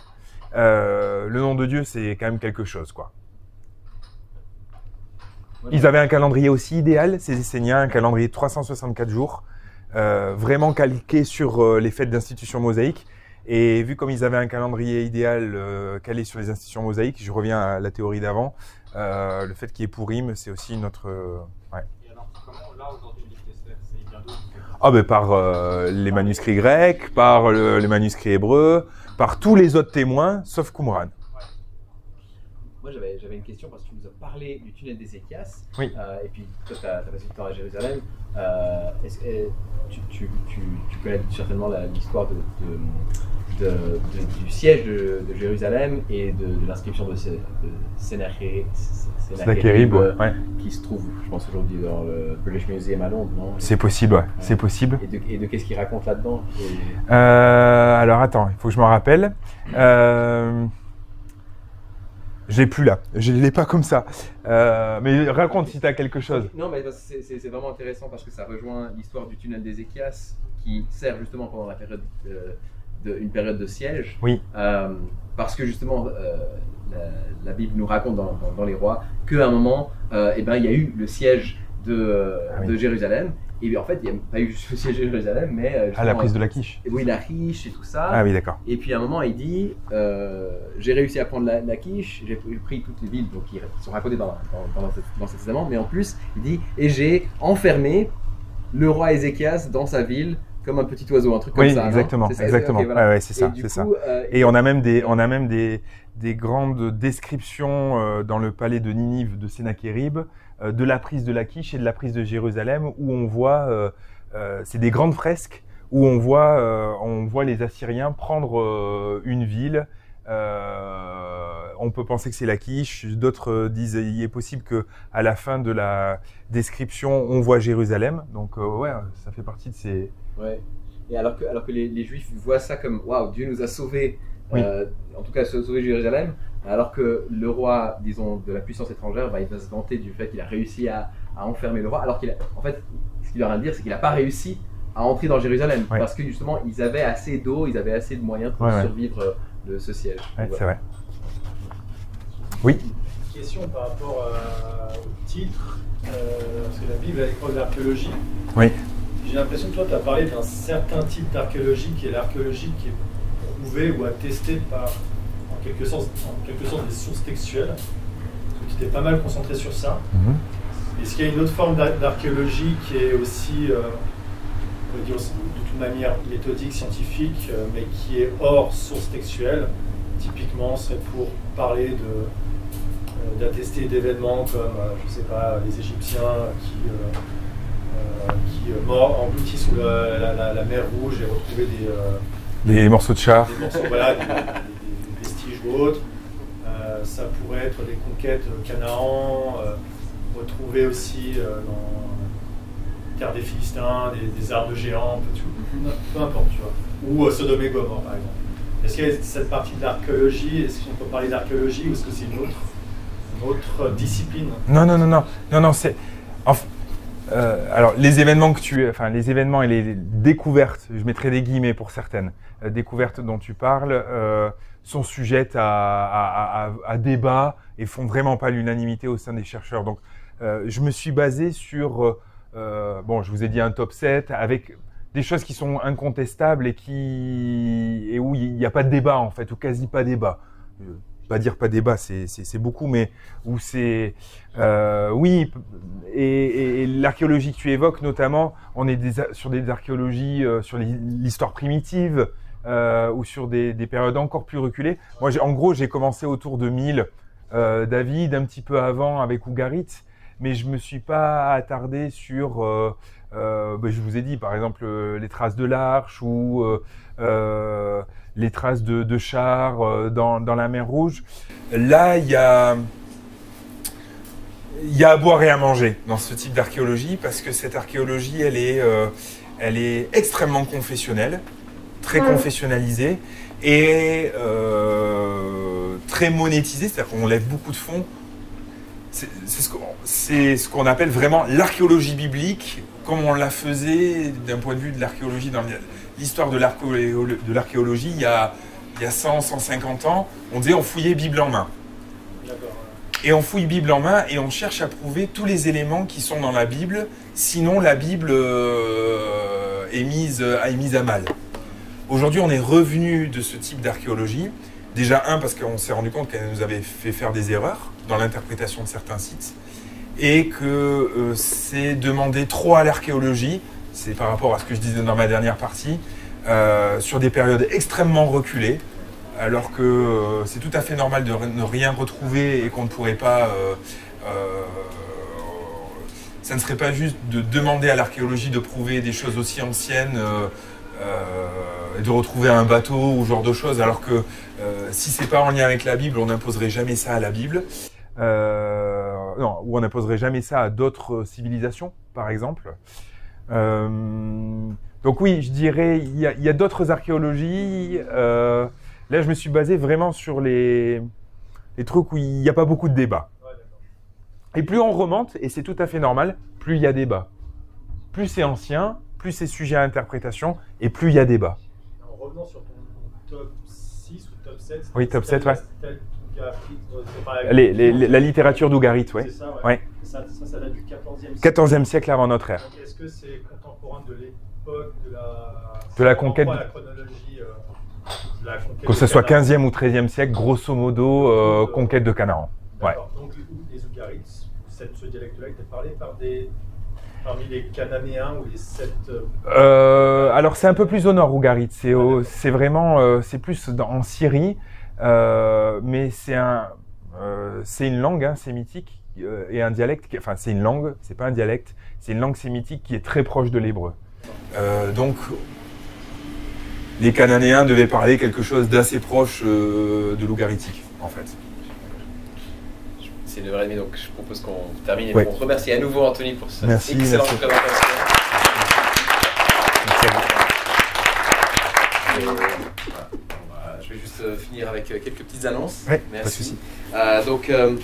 le nom de Dieu, c'est quand même quelque chose, quoi. Ils avaient un calendrier aussi idéal, ces Esséniens, un calendrier de 364 jours, vraiment calqué sur les fêtes d'institution mosaïque. Et vu comme ils avaient un calendrier idéal calé sur les institutions mosaïques, je reviens à la théorie d'avant, le fait qu'il y ait Purim, c'est aussi notre... ouais. Et alors, comment là aujourd'hui le livre d'Esther, c'est bien d'autres? Ah ben par les manuscrits grecs, par les manuscrits hébreux, par tous les autres témoins, sauf Qumran. Moi j'avais une question parce que tu nous as parlé du tunnel d'Ézéchias. Oui. Et puis toi tu as passé du temps à Jérusalem. Tu connais certainement l'histoire du siège de Jérusalem et de l'inscription de Sennacherib, ouais. Qui se trouve, je pense, aujourd'hui dans le British Museum à Londres, non? C'est possible, ouais. C'est possible. Et de qu'est-ce qu'il raconte là-dedans? Alors attends, il faut que je m'en rappelle. Je l'ai plus là, je ne l'ai pas comme ça. Mais raconte si tu as quelque chose. Non, mais c'est vraiment intéressant parce que ça rejoint l'histoire du tunnel d'Ézéchias qui sert justement pendant la période une période de siège. Oui. Parce que justement, la Bible nous raconte dans les Rois qu'à un moment, il y a eu le siège de Jérusalem. Et bien, en fait, il n'y a pas eu juste le siège de Jérusalem, mais... la prise de Lachish. Oui, Lachish et tout ça. Ah oui, d'accord. Et puis à un moment, il dit, j'ai réussi à prendre Lachish, j'ai pris toutes les villes qui sont racontées dans cet testament, mais en plus, il dit, et j'ai enfermé le roi Ézéchias dans sa ville comme un petit oiseau, un truc comme ça. Oui, exactement, exactement. Okay, voilà. Ouais, c'est ça, c'est ça. Et on a même des grandes descriptions dans le palais de Ninive de Sennacherib, de la prise de Lachish et de la prise de Jérusalem, où on voit, c'est des grandes fresques, où on voit les Assyriens prendre une ville. On peut penser que c'est Lachish, d'autres disent il est possible qu'à la fin de la description, on voit Jérusalem. Donc ouais, ça fait partie de ces... Ouais. Et alors que les Juifs voient ça comme « Waouh, Dieu nous a sauvés », oui. En tout cas sauvé Jérusalem, Alors que le roi, disons, de la puissance étrangère, il va se vanter du fait qu'il a réussi à enfermer le roi, alors en fait, ce qu'il a rien à dire, c'est qu'il n'a pas réussi à entrer dans Jérusalem, parce que justement, ils avaient assez d'eau, ils avaient assez de moyens pour survivre de ce siège. Ouais, c'est vrai. Oui. Une question par rapport au titre, parce que la Bible est l'école de l'archéologie. Oui. J'ai l'impression que toi, tu as parlé d'un certain type d'archéologie qui est l'archéologie qui est prouvée ou attestée par, en quelque sorte des sources textuelles. Parce que tu t'es pas mal concentré sur ça. Est-ce qu'il y a une autre forme d'archéologie qui est aussi, on peut dire de toute manière méthodique, scientifique, mais qui est hors source textuelle? Typiquement, ce serait pour parler d'attester d'événements comme, je sais pas, les Égyptiens qui engloutis sous la mer Rouge et retrouver des morceaux de char, des vestiges ou autres. Ça pourrait être des conquêtes Canaan, retrouver aussi dans la terre des Philistins, des arbres géants, peu importe, tu vois. Ou Sodome et Gomorrhe, par exemple. Est-ce qu'il y a cette partie de l'archéologie? Est-ce qu'on peut parler d'archéologie ou est-ce que c'est une autre discipline? Non, c'est... alors, les événements les événements et les découvertes, je mettrai des guillemets pour certaines, découvertes dont tu parles, sont sujettes à débat et font vraiment pas l'unanimité au sein des chercheurs. Donc, je me suis basé sur, je vous ai dit un top 7 avec des choses qui sont incontestables et où il n'y a pas de débat en fait, ou quasi pas de débat. Pas dire pas débat, c'est beaucoup, mais où c'est oui. Et l'archéologie que tu évoques, notamment, on est sur des archéologies sur l'histoire primitive ou sur des périodes encore plus reculées. Moi, en gros, j'ai commencé autour de 1000, David, un petit peu avant avec Ougarit, mais je me suis pas attardé sur. Je vous ai dit, par exemple, les traces de l'arche ou les traces de chars dans la mer Rouge. Là, il y a à boire et à manger dans ce type d'archéologie parce que cette archéologie, elle est extrêmement confessionnelle, très confessionnalisée et très monétisée, c'est-à-dire qu'on lève beaucoup de fonds. C'est ce qu'on appelle vraiment l'archéologie biblique, comme on la faisait d'un point de vue de l'archéologie dans l'histoire de l'archéologie il y a 100, 150 ans. On disait on fouillait Bible en main. Et on fouille Bible en main et on cherche à prouver tous les éléments qui sont dans la Bible, sinon la Bible est mise à mal. Aujourd'hui, on est revenu de ce type d'archéologie. Déjà, parce qu'on s'est rendu compte qu'elle nous avait fait faire des erreurs dans l'interprétation de certains sites et que c'est demander trop à l'archéologie, c'est par rapport à ce que je disais dans ma dernière partie, sur des périodes extrêmement reculées, alors que c'est tout à fait normal de ne rien retrouver et qu'on ne pourrait pas... ça ne serait pas juste de demander à l'archéologie de prouver des choses aussi anciennes, de retrouver un bateau ou ce genre de choses, alors que si c'est pas en lien avec la Bible, on n'imposerait jamais ça à la Bible. Ou on n'imposerait jamais ça à d'autres civilisations, par exemple. Donc oui, je dirais, il y a d'autres archéologies. Là, je me suis basé vraiment sur les trucs où il n'y a pas beaucoup de débat. Et plus on remonte, et c'est tout à fait normal, plus il y a débat. Plus c'est ancien, plus c'est sujet à interprétation, et plus il y a débat. En revenant sur ton top 6 ou top 7, oui, top 7, ouais. La la littérature d'Ougarit, ouais. C'est ça, ouais. Ouais. Ça date du 14e siècle. 14e siècle avant notre ère. Donc, est-ce que c'est contemporain de l'époque de la conquête la chronologie de la conquête que ce soit 15e ou 13e siècle, grosso modo, conquête de Canaan. Ouais. Donc les Ougarites, ce dialecte-là était parlé parmi les Cananéens ou les 7... alors c'est un peu plus au nord, Ougarit. C'est vraiment, c'est plus en Syrie, mais c'est une langue sémitique et un dialecte. Enfin, c'est une langue, c'est pas un dialecte. C'est une langue sémitique qui est très proche de l'hébreu. Donc, les Cananéens devaient parler quelque chose d'assez proche de l'ougaritique, en fait. C'est 9h30, donc je propose qu'on termine et qu'on remercie à nouveau Anthony pour cette excellente présentation. je vais juste finir avec quelques petites annonces. Ouais, merci. pas de souci.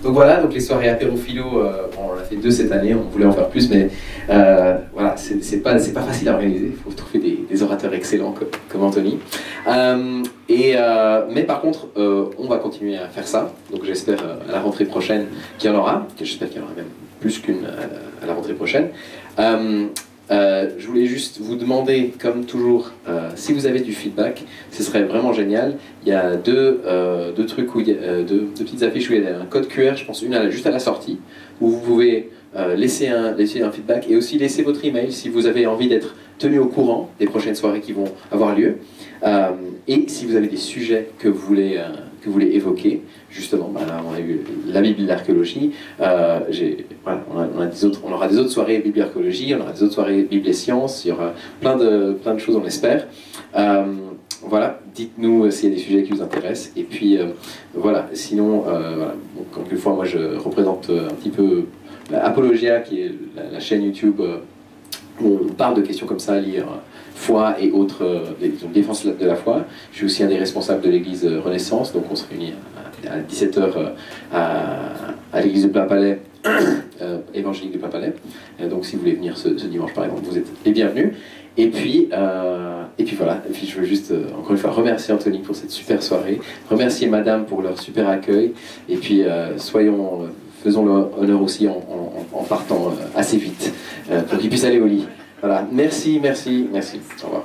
Donc voilà, donc les soirées apéro-philo, on en a fait 2 cette année, on voulait en faire plus, mais voilà, c'est pas facile à organiser, il faut trouver des orateurs excellents comme Anthony. Mais par contre, on va continuer à faire ça, donc j'espère à la rentrée prochaine qu'il y en aura, j'espère qu'il y en aura même plus qu'une à la rentrée prochaine. Je voulais juste vous demander, comme toujours, si vous avez du feedback, ce serait vraiment génial. Il y a deux trucs, où il y a, deux petites affiches où il y a un code QR, je pense une juste à la sortie, où vous pouvez laisser un feedback et aussi laisser votre email si vous avez envie d'être tenu au courant des prochaines soirées qui vont avoir lieu. Et si vous avez des sujets que vous voulez évoquer, justement, là, on a eu la Bible de l'archéologie, voilà, on aura des autres soirées Bible et archéologie, on aura des autres soirées Bible et sciences, il y aura plein de choses, on l'espère. Voilà, dites-nous s'il y a des sujets qui vous intéressent, et puis voilà, sinon, voilà, bon, quelquefois moi je représente un petit peu Apologia, qui est la chaîne YouTube où on parle de questions comme ça, lire foi et autres, défense de la foi. Je suis aussi un des responsables de l'église Renaissance, donc on se réunit à 17h à l'église de Plainpalais, évangélique de Plainpalais. Donc si vous voulez venir ce dimanche par exemple, vous êtes les bienvenus. Et puis voilà, et puis je veux juste encore une fois remercier Anthony pour cette super soirée, remercier Madame pour leur super accueil, et puis faisons-leur honneur aussi en partant assez vite pour qu'ils puissent aller au lit. Voilà, merci. Au revoir.